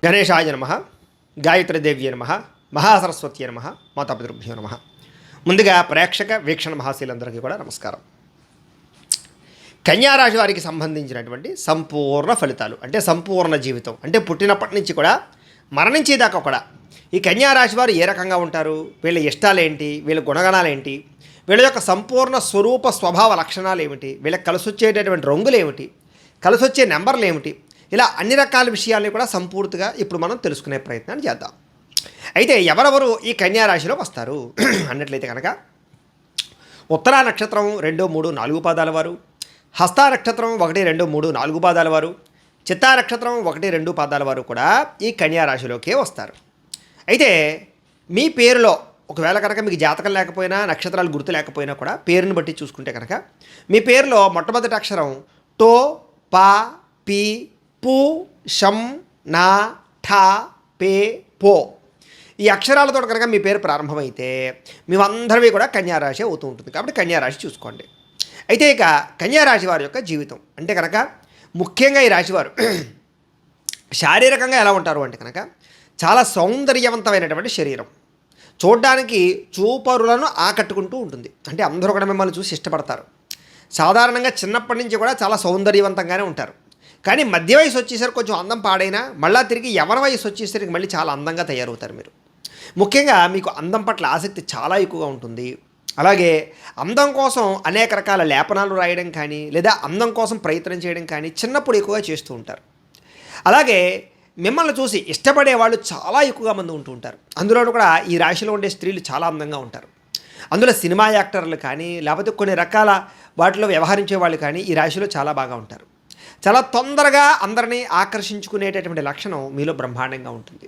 గణేశాయ నమ, గాయత్రీదేవ్యే నమ, మహాసరస్వత్యే నమ, మాతాపితృభ్యో నమ. ముందుగా ప్రేక్షక వీక్షణ మహాశీలందరికీ కూడా నమస్కారం. కన్యారాశి వారికి సంబంధించినటువంటి సంపూర్ణ ఫలితాలు అంటే సంపూర్ణ జీవితం అంటే పుట్టినప్పటి నుంచి కూడా మరణించేదాకా కూడా ఈ కన్యారాశి వారు ఏ రకంగా ఉంటారు, వీళ్ళ ఇష్టాలేంటి, వీళ్ళ గుణగణాలు ఏంటి, వీళ్ళ యొక్క సంపూర్ణ స్వరూప స్వభావ లక్షణాలు ఏమిటి, వీళ్ళకి కలిసి వచ్చేటటువంటి రంగులు ఏమిటి, కలిసి వచ్చే నెంబర్లు ఏమిటి, ఇలా అన్ని రకాల విషయాల్ని కూడా సంపూర్తిగా ఇప్పుడు మనం తెలుసుకునే ప్రయత్నాన్ని చేద్దాం. అయితే ఎవరెవరు ఈ కన్యారాశిలో వస్తారు అన్నట్లయితే కనుక ఉత్తరా నక్షత్రం 2, 3, 4 పాదాల వారు, హస్తా నక్షత్రం 1, 2, 3, 4 పాదాల వారు, చిత్తా నక్షత్రం 1, 2 పాదాల వారు కూడా ఈ కన్యారాశిలోకే వస్తారు. అయితే మీ పేరులో ఒకవేళ కనుక మీకు జాతకం లేకపోయినా నక్షత్రాలు గుర్తు లేకపోయినా కూడా పేరుని బట్టి చూసుకుంటే కనుక మీ పేరులో మొట్టమొదటి అక్షరం టో, పా, పీ, పు, షం, నా, ఠా, పే, పో ఈ అక్షరాలతో కనుక మీ పేరు ప్రారంభమైతే మేమందరివి కూడా కన్యారాశి అవుతూ ఉంటుంది. కాబట్టి కన్యారాశి చూసుకోండి. అయితే ఇక కన్యారాశి వారి యొక్క జీవితం అంటే కనుక ముఖ్యంగా ఈ రాశివారు శారీరకంగా ఎలా ఉంటారు అంటే కనుక చాలా సౌందర్యవంతమైనటువంటి శరీరం, చూడ్డానికి చూపరులను ఆకట్టుకుంటూ ఉంటుంది. అంటే అందరూ కూడా మిమ్మల్ని చూసి ఇష్టపడతారు. సాధారణంగా చిన్నప్పటి నుంచి కూడా చాలా సౌందర్యవంతంగానే ఉంటారు. కానీ మధ్య వయసు వచ్చేసరికి కొంచెం అందం పాడైనా మళ్ళీ తిరిగి యవ్వన వయసు వచ్చేసరికి మళ్ళీ చాలా అందంగా తయారవుతారు. మీరు ముఖ్యంగా మీకు అందం పట్ల ఆసక్తి చాలా ఎక్కువగా ఉంటుంది. అలాగే అందం కోసం అనేక రకాల లేపనాలు రాయడం కానీ లేదా అందం కోసం ప్రయత్నం చేయడం కానీ చిన్నప్పుడు ఎక్కువగా చేస్తూ ఉంటారు. అలాగే మిమ్మల్ని చూసి ఇష్టపడే వాళ్ళు చాలా ఎక్కువగా మంది ఉంటూ ఉంటారు. అందులోనూ కూడా ఈ రాశిలో ఉండే స్త్రీలు చాలా అందంగా ఉంటారు. అందులో సినిమా యాక్టర్లు కానీ లేకపోతే కొన్ని రకాల వాటిలో వ్యవహరించే వాళ్ళు కానీ ఈ రాశిలో చాలా బాగా ఉంటారు. చాలా తొందరగా అందరినీ ఆకర్షించుకునేటటువంటి లక్షణం మీలో బ్రహ్మాండంగా ఉంటుంది.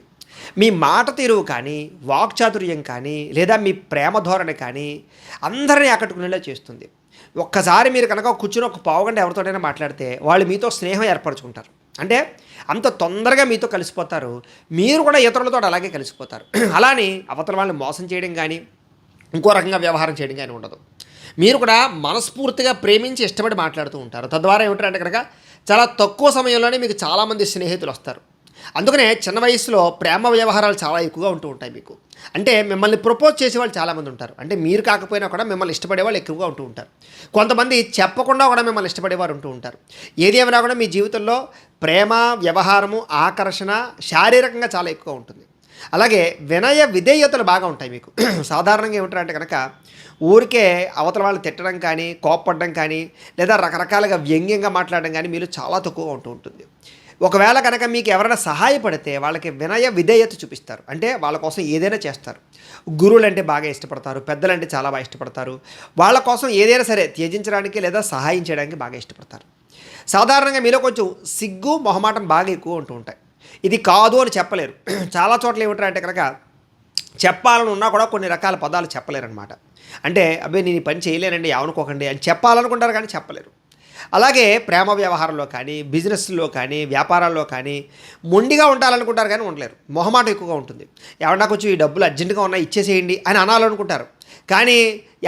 మీ మాట తీరువు కానీ వాక్చాతుర్యం కానీ లేదా మీ ప్రేమ ధోరణి కానీ అందరినీ ఆకట్టుకునేలా చేస్తుంది. ఒక్కసారి మీరు కనుక కూర్చుని ఒక పావుగంట ఎవరితోటైనా మాట్లాడితే వాళ్ళు మీతో స్నేహం ఏర్పరచుకుంటారు. అంటే అంత తొందరగా మీతో కలిసిపోతారు. మీరు కూడా ఇతరులతో అలాగే కలిసిపోతారు. అలానే అవతల వాళ్ళని మోసం చేయడం కానీ ఇంకో రకంగా వ్యవహారం చేయడం కానీ ఉండదు. మీరు కూడా మనస్ఫూర్తిగా ప్రేమించి ఇష్టపడి మాట్లాడుతూ ఉంటారు. తద్వారా ఏమిటంటే కనుక చాలా తక్కువ సమయంలోనే మీకు చాలామంది స్నేహితులు వస్తారు. అందుకనే చిన్న వయసులో ప్రేమ వ్యవహారాలు చాలా ఎక్కువగా ఉంటూ ఉంటాయి మీకు. అంటే మిమ్మల్ని ప్రపోజ్ చేసే వాళ్ళు చాలామంది ఉంటారు. అంటే మీరు కాకపోయినా కూడా మిమ్మల్ని ఇష్టపడే వాళ్ళు ఎక్కువగా ఉంటూ ఉంటారు. కొంతమంది చెప్పకుండా కూడా మిమ్మల్ని ఇష్టపడేవారు ఉంటూ ఉంటారు. ఏది ఏమైనా కూడా మీ జీవితంలో ప్రేమ వ్యవహారము ఆకర్షణ శారీరకంగా చాలా ఎక్కువ ఉంటుంది. అలాగే వినయ విధేయతలు బాగా ఉంటాయి మీకు. సాధారణంగా ఏమిటంటే కనుక ఊరికే అవతల వాళ్ళు తిట్టడం కానీ కోప్పడడం కానీ లేదా రకరకాలుగా వ్యంగ్యంగా మాట్లాడడం కానీ మీరు చాలా తక్కువగా ఉంటూ ఉంటుంది. ఒకవేళ కనుక మీకు ఎవరైనా సహాయపడితే వాళ్ళకి వినయ విధేయత చూపిస్తారు. అంటే వాళ్ళ కోసం ఏదైనా చేస్తారు. గురువులు అంటే బాగా ఇష్టపడతారు, పెద్దలంటే చాలా బాగా ఇష్టపడతారు. వాళ్ళ కోసం ఏదైనా సరే త్యజించడానికి లేదా సహాయం చేయడానికి బాగా ఇష్టపడతారు. సాధారణంగా మీలో కొంచెం సిగ్గు మొహమాటం బాగా ఎక్కువ ఉంటూ ఉంటాయి. ఇది కాదు అని చెప్పలేరు. చాలా చోట్ల ఏమిటంటే కనుక చెప్పాలని ఉన్నా కూడా కొన్ని రకాల పదాలు చెప్పలేరనమాట. అంటే అబ్బాయి నేను ఈ పని చేయలేనండి ఏమనుకోకండి అని చెప్పాలనుకుంటారు కానీ చెప్పలేరు. అలాగే ప్రేమ వ్యవహారంలో కానీ బిజినెస్లో కానీ వ్యాపారాల్లో కానీ మొండిగా ఉండాలనుకుంటారు కానీ ఉండలేరు. మొహమాటం ఎక్కువగా ఉంటుంది. ఎవరన్నా కొంచెం ఈ డబ్బులు అర్జెంటుగా ఉన్నాయి ఇచ్చేసేయండి అని అనాలనుకుంటారు. కానీ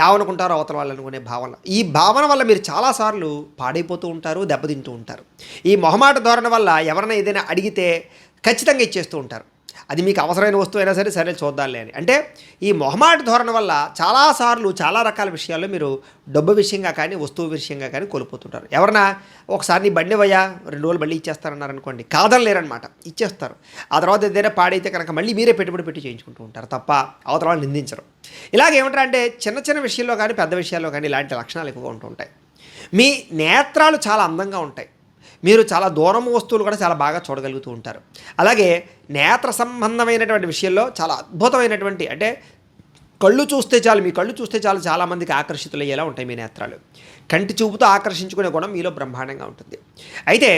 ఏమనుకుంటారో అవతల వాళ్ళు అనుకునే భావన, ఈ భావన వల్ల మీరు చాలాసార్లు పాడైపోతూ ఉంటారు, దెబ్బతింటూ ఉంటారు. ఈ మొహమాట ధోరణి వల్ల ఎవరైనా ఏదైనా అడిగితే ఖచ్చితంగా ఇచ్చేస్తూ ఉంటారు. అది మీకు అవసరమైన వస్తువు అయినా సరే సరే చూద్దాంలే అని. అంటే ఈ మొహమాట ధోరణి వల్ల చాలాసార్లు చాలా రకాల విషయాల్లో మీరు డబ్బు విషయంగా కానీ వస్తువు విషయంగా కానీ కోల్పోతుంటారు. ఎవరన్నా ఒకసారి నీ బండి వయ్యా 2 రోజులు మళ్ళీ ఇచ్చేస్తారన్నారనుకోండి, కాదనలేరనమాట, ఇచ్చేస్తారు. ఆ తర్వాత ఏదైనా పాడైతే కనుక మళ్ళీ మీరే పెట్టుబడి పెట్టి చేయించుకుంటూ ఉంటారు తప్ప అవతల వాళ్ళు నిందించరు. ఇలాగేమంటారంటే చిన్న చిన్న విషయాల్లో కానీ పెద్ద విషయాల్లో కానీ ఇలాంటి లక్షణాలు ఎక్కువగా ఉంటూ ఉంటాయి. మీ నేత్రాలు చాలా అందంగా ఉంటాయి. మీరు చాలా దూరం వస్తువులు కూడా చాలా బాగా చూడగలుగుతూ ఉంటారు. అలాగే నేత్ర సంబంధమైనటువంటి విషయంలో చాలా అద్భుతమైనటువంటి అంటే కళ్ళు చూస్తే చాలు, మీ కళ్ళు చూస్తే చాలు చాలామందికి ఆకర్షితులయ్యేలా ఉంటాయి మీ నేత్రాలు. కంటి చూపుతో ఆకర్షించుకునే గుణం మీలో బ్రహ్మాండంగా ఉంటుంది. అయితే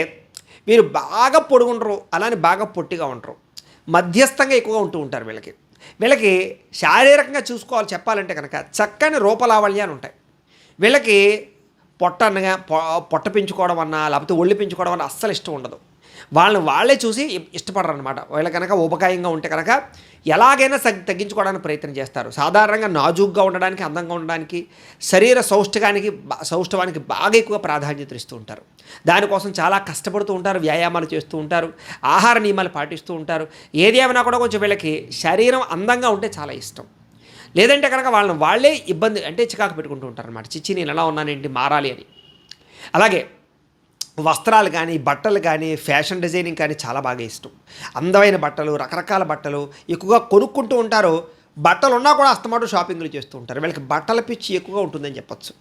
మీరు బాగా పొడుగుండరు, అలానే బాగా పొట్టిగా ఉండరు, మధ్యస్థంగా ఎక్కువగా ఉంటూ ఉంటారు. వీళ్ళకి శారీరకంగా చూసుకోవాలి చెప్పాలంటే కనుక చక్కని రూపలావల్యాలు ఉంటాయి. వీళ్ళకి పొట్ట పెంచుకోవడం అన్నా లేకపోతే ఒళ్ళు పెంచుకోవడం అన్నా అస్సలు ఇష్టం ఉండదు. వాళ్ళని వాళ్ళే చూసి ఇష్టపడరు అనమాట. వాళ్ళు కనుక ఊబకాయంగా ఉంటే కనుక ఎలాగైనా తగ్గించుకోవడానికి ప్రయత్నం చేస్తారు. సాధారణంగా నాజూగ్గా ఉండడానికి, అందంగా ఉండడానికి, శరీర సౌష్ఠవానికి బాగా ఎక్కువ ప్రాధాన్యత ఇస్తూ ఉంటారు. దానికోసం చాలా కష్టపడుతూ ఉంటారు, వ్యాయామాలు చేస్తూ ఉంటారు, ఆహార నియమాలు పాటిస్తూ ఉంటారు. ఏది ఏమైనా కూడా కొంచెం వీళ్ళకి శరీరం అందంగా ఉంటే చాలా ఇష్టం. లేదంటే కనుక వాళ్ళని వాళ్ళే ఇబ్బంది అంటే చికాకు పెట్టుకుంటూ ఉంటారనమాట. చిచ్చి నేను ఎలా ఉన్నానేంటి, మారాలి అని. అలాగే వస్త్రాలు కానీ, బట్టలు కానీ, ఫ్యాషన్ డిజైనింగ్ కానీ చాలా బాగా ఇష్టం. అందమైన బట్టలు, రకరకాల బట్టలు ఎక్కువగా కొనుక్కుంటూ ఉంటారు. బట్టలు ఉన్నా కూడా అస్తమాటు షాపింగ్లు చేస్తూ ఉంటారు. వీళ్ళకి బట్టల పిచ్చి ఎక్కువగా ఉంటుందని చెప్పొచ్చు.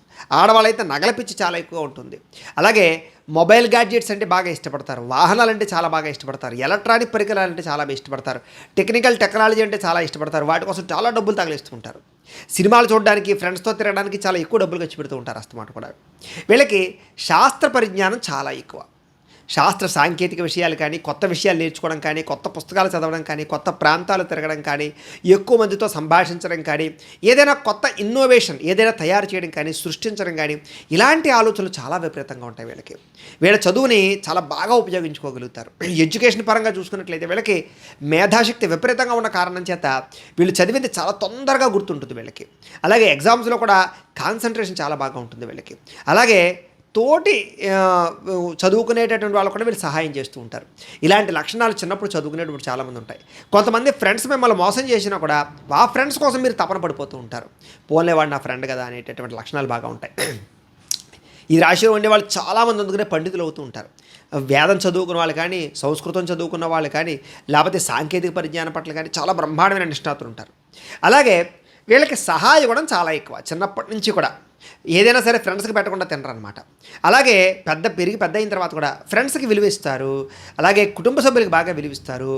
ఆడవాళ్ళైతే నగల పిచ్చి చాలా ఎక్కువగా ఉంటుంది. అలాగే మొబైల్ గ్యాడ్జెట్స్ అంటే బాగా ఇష్టపడతారు. వాహనాలంటే చాలా బాగా ఇష్టపడతారు. ఎలక్ట్రానిక్ పరికరాలంటే చాలా ఇష్టపడతారు. టెక్నాలజీ అంటే చాలా ఇష్టపడతారు. వాటి కోసం చాలా డబ్బులు తగిలిస్తూ ఉంటారు. సినిమాలు చూడడానికి, ఫ్రెండ్స్తో తిరగడానికి చాలా ఎక్కువ డబ్బులు ఖర్చు పెడుతూ ఉంటారు అస్తమాట కూడా. వీళ్ళకి శాస్త్ర పరిజ్ఞానం చాలా ఎక్కువ. శాస్త్ర సాంకేతిక విషయాలు కానీ, కొత్త విషయాలు నేర్చుకోవడం కానీ, కొత్త పుస్తకాలు చదవడం కానీ, కొత్త ప్రాంతాలు తిరగడం కానీ, ఎక్కువ మందితో సంభాషించడం కానీ, ఏదైనా కొత్త ఇన్నోవేషన్ ఏదైనా తయారు చేయడం కానీ, సృష్టించడం కానీ, ఇలాంటి ఆలోచనలు చాలా విపరీతంగా ఉంటాయి వీళ్ళకి. వీళ్ళ చదువుని చాలా బాగా ఉపయోగించుకోగలుగుతారు. ఎడ్యుకేషన్ పరంగా చూసుకున్నట్లయితే వీళ్ళకి మేధాశక్తి విపరీతంగా ఉన్న కారణం చేత వీళ్ళు చదివింది చాలా తొందరగా గుర్తుంటుంది వీళ్ళకి. అలాగే ఎగ్జామ్స్లో కూడా కాన్సన్ట్రేషన్ చాలా బాగా ఉంటుంది వీళ్ళకి. అలాగే తోటి చదువుకునేటటువంటి వాళ్ళు కూడా వీళ్ళు సహాయం చేస్తూ ఉంటారు. ఇలాంటి లక్షణాలు చిన్నప్పుడు చదువుకునేటప్పుడు చాలామంది ఉంటాయి. కొంతమంది ఫ్రెండ్స్ మిమ్మల్ని మోసం చేసినా కూడా ఆ ఫ్రెండ్స్ కోసం మీరు తపన పడిపోతూ ఉంటారు. పోన్లేవాడు నా ఫ్రెండ్ కదా అనేటటువంటి లక్షణాలు బాగా ఉంటాయి. ఈ రాశిలో ఉండే వాళ్ళు చాలామంది అందుకనే పండితులు అవుతూ ఉంటారు. వేదం చదువుకున్న వాళ్ళు కానీ, సంస్కృతం చదువుకున్న వాళ్ళు కానీ, లేకపోతే సాంకేతిక పరిజ్ఞానం పట్ల కానీ చాలా బ్రహ్మాండమైన నిష్ణాతులు ఉంటారు. అలాగే వీళ్ళకి సహాయం కూడా చాలా ఎక్కువ. చిన్నప్పటి నుంచి కూడా ఏదైనా సరే ఫ్రెండ్స్కి పెట్టకుండా తినరనమాట. అలాగే పెద్ద అయిన తర్వాత కూడా ఫ్రెండ్స్కి విలువిస్తారు. అలాగే కుటుంబ సభ్యులకి బాగా విలువిస్తారు.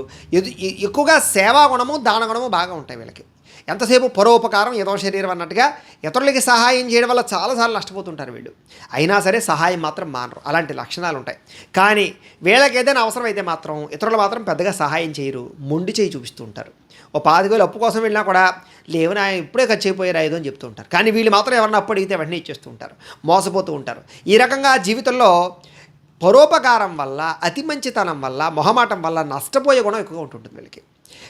ఎక్కువగా సేవా గుణము, దాన గుణము బాగా ఉంటాయి వీళ్ళకి. ఎంతసేపు పరోపకారం ఏదో శరీరం అన్నట్టుగా ఇతరులకి సహాయం చేయడం వల్ల చాలాసార్లు నష్టపోతుంటారు వీళ్ళు. అయినా సరే సహాయం మాత్రం మానరు. అలాంటి లక్షణాలు ఉంటాయి. కానీ వీళ్ళకి ఏదైనా అవసరం అయితే మాత్రం ఇతరులు మాత్రం పెద్దగా సహాయం చేయరు, మొండి చేయి చూపిస్తూ ఉంటారు. ఓ 5,000 అప్పు కోసం వెళ్ళినా కూడా లేవునా ఇప్పుడే ఖర్చు అయిపోయారు ఐదు అని చెప్తూ ఉంటారు. కానీ వీళ్ళు మాత్రం ఎవరన్నా అప్పు అడిగితే వెంటనే ఇచ్చేస్తూ ఉంటారు, మోసపోతూ ఉంటారు. ఈ రకంగా జీవితంలో పరోపకారం వల్ల, అతి మంచితనం వల్ల, మొహమాటం వల్ల నష్టపోయే గుణం ఎక్కువగా ఉంటుంటుంది వీళ్ళకి.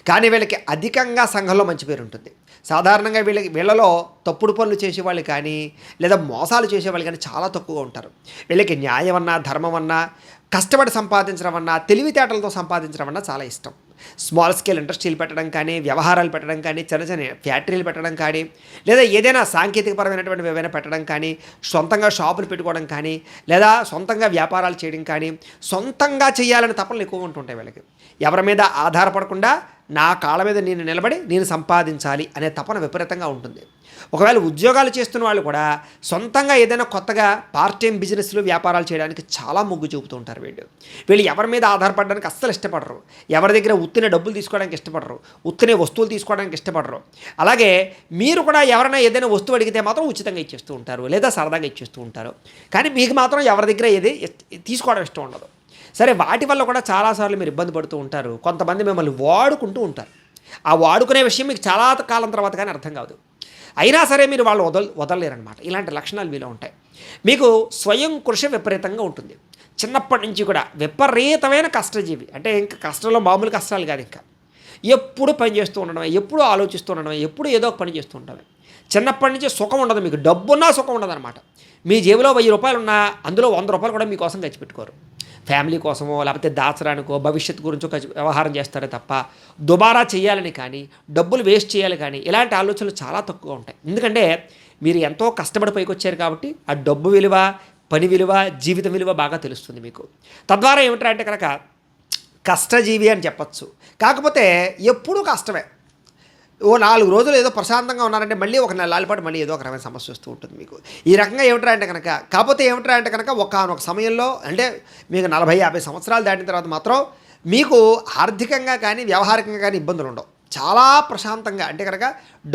కానీ వీళ్ళకి అధికంగా సంఘంలో మంచి పేరు ఉంటుంది. సాధారణంగా వీళ్ళలో తప్పుడు పనులు చేసేవాళ్ళు కానీ, లేదా మోసాలు చేసేవాళ్ళు కానీ చాలా తక్కువగా ఉంటారు. వీళ్ళకి న్యాయం అన్నా, ధర్మం అన్నా, కష్టపడి సంపాదించడం అన్నా, తెలివితేటలతో సంపాదించడం అన్నా చాలా ఇష్టం. స్మాల్ స్కేల్ ఇండస్ట్రీలు పెట్టడం కానీ, వ్యవహారాలు పెట్టడం కానీ, చిన్న ఫ్యాక్టరీలు పెట్టడం కానీ, లేదా ఏదైనా సాంకేతికపరమైనటువంటి ఏవైనా పెట్టడం కానీ, సొంతంగా షాపులు పెట్టుకోవడం కానీ, లేదా సొంతంగా వ్యాపారాలు చేయడం కానీ, సొంతంగా చేయాలని తపనలు ఎక్కువగా ఉంటుంటాయి వీళ్ళకి. ఎవరి మీద ఆధారపడకుండా నా కాళ్ళ మీద నేను నిలబడి నేను సంపాదించాలి అనే తపన విపరీతంగా ఉంటుంది. ఒకవేళ ఉద్యోగాలు చేస్తున్న వాళ్ళు కూడా సొంతంగా ఏదైనా కొత్తగా పార్ట్ టైం బిజినెస్లు, వ్యాపారాలు చేయడానికి చాలా మొగ్గు చూపుతూ ఉంటారు వీళ్ళు ఎవరి మీద ఆధారపడడానికి అస్సలు ఇష్టపడరు. ఎవరి దగ్గర ఉత్తిన డబ్బులు తీసుకోవడానికి ఇష్టపడరు, ఉత్తినే వస్తువులు తీసుకోవడానికి ఇష్టపడరు. అలాగే మీరు కూడా ఎవరైనా ఏదైనా వస్తువు అడిగితే మాత్రం ఉచితంగా ఇచ్చేస్తూ ఉంటారు, లేదా సరదాగా ఇచ్చేస్తూ ఉంటారు. కానీ మీకు మాత్రం ఎవరి దగ్గర ఏది తీసుకోవడం ఇష్టం ఉండదు. సరే, వాటి వల్ల కూడా చాలాసార్లు మీరు ఇబ్బంది పడుతూ ఉంటారు. కొంతమంది మిమ్మల్ని వాడుకుంటూ ఉంటారు. ఆ వాడుకునే విషయం మీకు చాలా కాలం తర్వాత కానీ అర్థం కాదు. అయినా సరే మీరు వాళ్ళు వదలలేరనమాట. ఇలాంటి లక్షణాలు మీలో ఉంటాయి. మీకు స్వయం కృషి విపరీతంగా ఉంటుంది. చిన్నప్పటి నుంచి కూడా విపరీతమైన కష్టజీవి. అంటే ఇంకా కష్టంలో మామూలు కష్టాలు కాదు, ఇంకా ఎప్పుడు పని చేస్తూ ఉండడమే, ఎప్పుడు ఆలోచిస్తూ ఉండడమే, ఎప్పుడు ఏదో ఒక పని చేస్తూ ఉండడమే. చిన్నప్పటి నుంచి సుఖం ఉండదు. మీకు డబ్బున్నా సుఖం ఉండదు అనమాట. మీ జేబులో 1000 రూపాయలు ఉన్నా అందులో 100 రూపాయలు కూడా మీకోసం ఖర్చు పెట్టుకోరు. ఫ్యామిలీ కోసమో, లేకపోతే దాచడానికో, భవిష్యత్తు గురించో వ్యవహారం చేస్తారే తప్ప దుబారా చేయాలని కానీ, డబ్బులు వేస్ట్ చేయాలి కానీ ఇలాంటి ఆలోచనలు చాలా తక్కువగా ఉంటాయి. ఎందుకంటే మీరు ఎంతో కష్టపడి పైకి వచ్చారు కాబట్టి ఆ డబ్బు విలువ, పని విలువ, జీవిత విలువ బాగా తెలుస్తుంది మీకు. తద్వారా ఏమిటంటే కనుక కష్టజీవి అని చెప్పచ్చు. కాకపోతే ఎప్పుడూ కష్టమే. ఓ 4 రోజులు ఏదో ప్రశాంతంగా ఉన్నారంటే మళ్ళీ ఒక నెలల పాటు మళ్ళీ ఏదో ఒక రకమైన సమస్య వస్తూ ఉంటుంది మీకు. ఈ రకంగా ఏమిటంటే కనుక, కాకపోతే ఏమిటంటే కనుక ఒకానొక సమయంలో అంటే మీకు 40-50 సంవత్సరాలు దాటిన తర్వాత మాత్రం మీకు ఆర్థికంగా కానీ, వ్యవహారికంగా కానీ ఇబ్బందులు ఉండవు. చాలా ప్రశాంతంగా, అంటే కనుక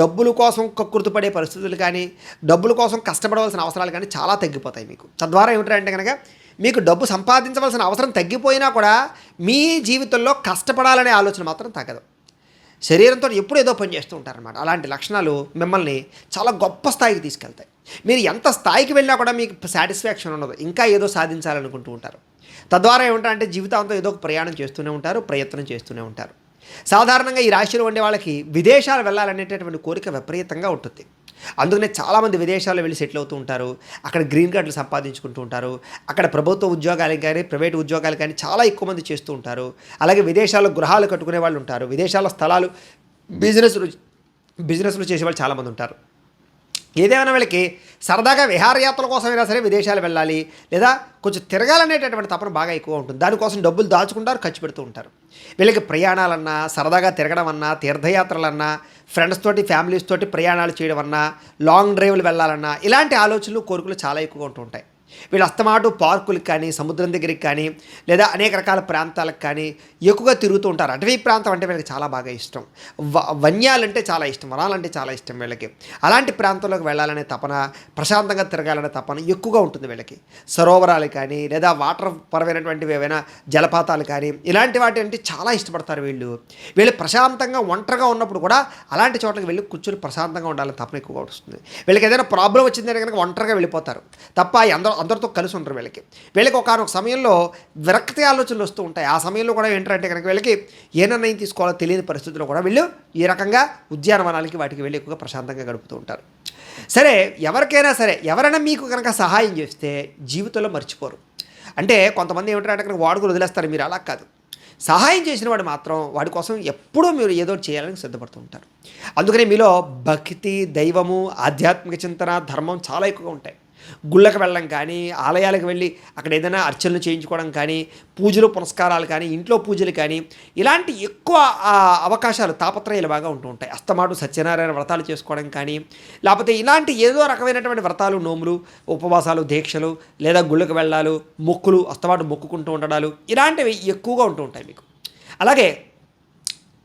డబ్బుల కోసం కక్కుర్తిపడే పరిస్థితులు కానీ, డబ్బుల కోసం కష్టపడవలసిన అవసరాలు కానీ చాలా తగ్గిపోతాయి మీకు. తద్వారా ఏమిటంటే కనుక మీకు డబ్బు సంపాదించవలసిన అవసరం తగ్గిపోయినా కూడా మీ జీవితంలో కష్టపడాలనే ఆలోచన మాత్రం తగ్గదు. శరీరంతో ఎప్పుడు ఏదో పని చేస్తూ ఉంటారనమాట. అలాంటి లక్షణాలు మిమ్మల్ని చాలా గొప్ప స్థాయికి తీసుకెళ్తాయి. మీరు ఎంత స్థాయికి వెళ్ళినా కూడా మీకు సాటిస్ఫాక్షన్ ఉండదు, ఇంకా ఏదో సాధించాలనుకుంటూ ఉంటారు. తద్వారా ఏమంటారంటే జీవితాంతం ఏదో ఒక ప్రయాణం చేస్తూనే ఉంటారు, ప్రయత్నం చేస్తూనే ఉంటారు. సాధారణంగా ఈ రాశిలో ఉండే వాళ్ళకి విదేశాలు వెళ్ళాలనేటటువంటి కోరిక విపరీతంగా ఉంటుంది. అందుకనే చాలామంది విదేశాల్లో వెళ్ళి సెటిల్ అవుతూ ఉంటారు. అక్కడ గ్రీన్ కార్డులు సంపాదించుకుంటూ ఉంటారు. అక్కడ ప్రభుత్వ ఉద్యోగాలు కానీ, ప్రైవేట్ ఉద్యోగాలు కానీ చాలా ఎక్కువ మంది చేస్తూ ఉంటారు. అలాగే విదేశాల్లో గృహాలు కట్టుకునే వాళ్ళు ఉంటారు. విదేశాల్లో స్థలాలు, బిజినెస్లు చేసేవాళ్ళు చాలామంది ఉంటారు. ఏదేమైనా వీళ్ళకి సరదాగా విహారయాత్రల కోసమైనా సరే విదేశాలు వెళ్ళాలి, లేదా కొంచెం తిరగాలనేటటువంటి తపన బాగా ఎక్కువ ఉంటుంది. దానికోసం డబ్బులు దాచుకుంటారు, ఖర్చు పెడుతూ ఉంటారు. వీళ్ళకి ప్రయాణాలన్నా, సరదాగా తిరగడం అన్నా, తీర్థయాత్రలన్నా, ఫ్రెండ్స్ తోటి, ఫ్యామిలీస్ తోటి ప్రయాణాలు చేయడం అన్నా, లాంగ్ డ్రైవ్లు వెళ్ళాలన్నా, ఇలాంటి ఆలోచనలు, కోరికలు చాలా ఎక్కువగా ఉంటూ ఉంటాయి. వీళ్ళు అస్తమాటు పార్కులకు కానీ, సముద్రం దగ్గరికి కానీ, లేదా అనేక రకాల ప్రాంతాలకు కానీ ఎక్కువగా తిరుగుతూ ఉంటారు. అటవీ ప్రాంతం అంటే వీళ్ళకి చాలా బాగా ఇష్టం. వన్యాలంటే చాలా ఇష్టం, వనాలంటే చాలా ఇష్టం వీళ్ళకి. అలాంటి ప్రాంతంలోకి వెళ్ళాలనే తపన, ప్రశాంతంగా తిరగాలనే తపన ఎక్కువగా ఉంటుంది వీళ్ళకి. సరోవరాలు కానీ, లేదా వాటర్ పరమైనటువంటివి ఏవైనా జలపాతాలు కానీ, ఇలాంటి వాటి అంటే చాలా ఇష్టపడతారు వీళ్ళు. వీళ్ళు ప్రశాంతంగా ఒంటరిగా ఉన్నప్పుడు కూడా అలాంటి చోట్లకి వెళ్ళి కూర్చొని ప్రశాంతంగా ఉండాలని తపన ఎక్కువగా వస్తుంది. వీళ్ళకి ఏదైనా ప్రాబ్లం వచ్చిందంటే కనుక ఒంటరిగా వెళ్ళిపోతారు తప్ప అందరితో కలిసి ఉంటారు. వీళ్ళకి ఒకనొక సమయంలో విరక్తి ఆలోచనలు వస్తూ ఉంటాయి. ఆ సమయంలో కూడా ఏంటంటే కనుక వీళ్ళకి ఏ నిర్ణయం తీసుకోవాలో తెలియని పరిస్థితుల్లో కూడా వీళ్ళు ఈ రకంగా ఉద్యానవనాలకి వాటికి వెళ్ళి ఎక్కువగా ప్రశాంతంగా గడుపుతూ ఉంటారు. సరే, ఎవరికైనా సరే ఎవరైనా మీకు కనుక సహాయం చేస్తే జీవితంలో మర్చిపోరు. అంటే కొంతమంది ఏమిటంటే కనుక వాడుకుని వదిలేస్తారు. మీరు అలా కాదు. సహాయం చేసిన వాడు మాత్రం వాడి కోసం ఎప్పుడూ మీరు ఏదో చేయాలని సిద్ధపడుతూ ఉంటారు. అందుకనే మీలో భక్తి, దైవము, ఆధ్యాత్మిక చింతన, ధర్మం చాలా ఎక్కువగా ఉంటాయి. గుళ్ళకి వెళ్ళడం కానీ, ఆలయాలకు వెళ్ళి అక్కడ ఏదైనా అర్చనలు చేయించుకోవడం కానీ, పూజలు పునస్కారాలు కానీ, ఇంట్లో పూజలు కానీ, ఇలాంటి ఎక్కువ అవకాశాలు, తాపత్రయాలు బాగా ఉంటూ ఉంటాయి. అస్తమాటు సత్యనారాయణ వ్రతాలు చేసుకోవడం కానీ, లేకపోతే ఇలాంటి ఏదో రకమైనటువంటి వ్రతాలు, నోములు, ఉపవాసాలు, దీక్షలు, లేదా గుళ్ళకి వెళ్ళాలు, మొక్కులు, అస్తమాటు మొక్కుకుంటూ ఉండడాలు, ఇలాంటివి ఎక్కువగా ఉంటూ ఉంటాయి మీకు. అలాగే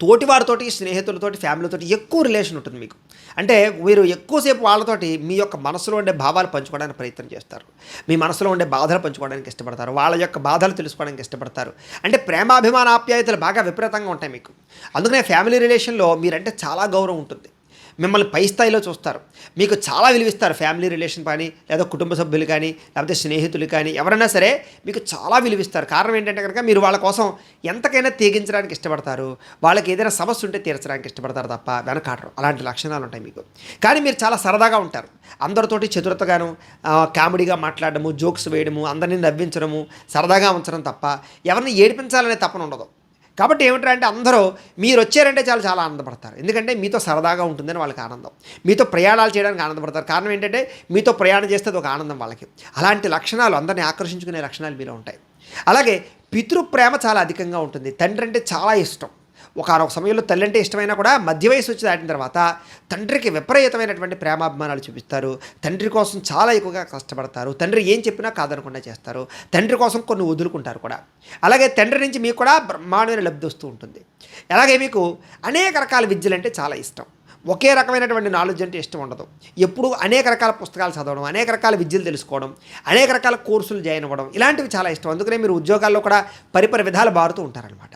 తోటివారితోటి, స్నేహితులతోటి, ఫ్యామిలీతోటి ఎక్కువ రిలేషన్ ఉంటుంది మీకు. అంటే మీరు ఎక్కువసేపు వాళ్ళతోటి మీ యొక్క మనసులో ఉండే భావాలు పంచుకోవడానికి ప్రయత్నం చేస్తారు. మీ మనసులో ఉండే బాధలు పంచుకోవడానికి ఇష్టపడతారు. వాళ్ళ యొక్క బాధలు తెలుసుకోవడానికి ఇష్టపడతారు. అంటే ప్రేమాభిమాన ఆప్యాయతలు బాగా విపరీతంగా ఉంటాయి మీకు. అందుకనే ఫ్యామిలీ రిలేషన్లో మీరంటే చాలా గౌరవం ఉంటుంది. మిమ్మల్ని పై స్థాయిలో చూస్తారు. మీకు చాలా విలువిస్తారు. ఫ్యామిలీ రిలేషన్ కానీ, లేదా కుటుంబ సభ్యులు కానీ, లేకపోతే స్నేహితులు కానీ, ఎవరైనా సరే మీకు చాలా విలువిస్తారు. కారణం ఏంటంటే కనుక మీరు వాళ్ళ కోసం ఎంతకైనా తెగించడానికి ఇష్టపడతారు. వాళ్ళకి ఏదైనా సమస్య ఉంటే తీర్చడానికి ఇష్టపడతారు తప్ప వెనకాడరు. అలాంటి లక్షణాలు ఉంటాయి మీకు. కానీ మీరు చాలా సరదాగా ఉంటారు. అందరితోటి చతురతగాను, కామెడీగా మాట్లాడడము, జోక్స్ వేయడము, అందరినీ నవ్వించడము, సరదాగా ఉంచడం తప్ప ఎవరిని ఏడిపించాలనే తపన ఉండదు. కాబట్టి ఏమిటంటే అందరూ మీరు వచ్చారంటే చాలా ఆనందపడతారు. ఎందుకంటే మీతో సరదాగా ఉంటుందని వాళ్ళకి ఆనందం. మీతో ప్రయాణాలు చేయడానికి ఆనందపడతారు. కారణం ఏంటంటే మీతో ప్రయాణం చేస్తే అది ఒక ఆనందం వాళ్ళకి. అలాంటి లక్షణాలు, అందరినీ ఆకర్షించుకునే లక్షణాలు మీలో ఉంటాయి. అలాగే పితృప్రేమ చాలా అధికంగా ఉంటుంది. తండ్రి అంటే చాలా ఇష్టం. ఒకనొక సమయంలో తల్లి అంటే ఇష్టమైనా కూడా మధ్య వయసు వచ్చి దాటిన తర్వాత తండ్రికి విపరీతమైనటువంటి ప్రేమాభిమానాలు చూపిస్తారు. తండ్రి కోసం చాలా ఎక్కువగా కష్టపడతారు. తండ్రి ఏం చెప్పినా కాదనకుండా చేస్తారు. తండ్రి కోసం కొన్ని వదులుకుంటారు కూడా. అలాగే తండ్రి నుంచి మీకు కూడా బ్రహ్మాండమైన లబ్ధి వస్తూ ఉంటుంది. అలాగే మీకు అనేక రకాల విద్యలు అంటే చాలా ఇష్టం. ఒకే రకమైనటువంటి నాలెడ్జ్ అంటే ఇష్టం ఉండదు. ఎప్పుడు అనేక రకాల పుస్తకాలు చదవడం, అనేక రకాల విద్యలు తెలుసుకోవడం, అనేక రకాల కోర్సులు జాయిన్ అవ్వడం, ఇలాంటివి చాలా ఇష్టం. అందుకనే మీరు ఉద్యోగాల్లో కూడా పరిపరి విధాలు మారుతూ ఉంటారనమాట.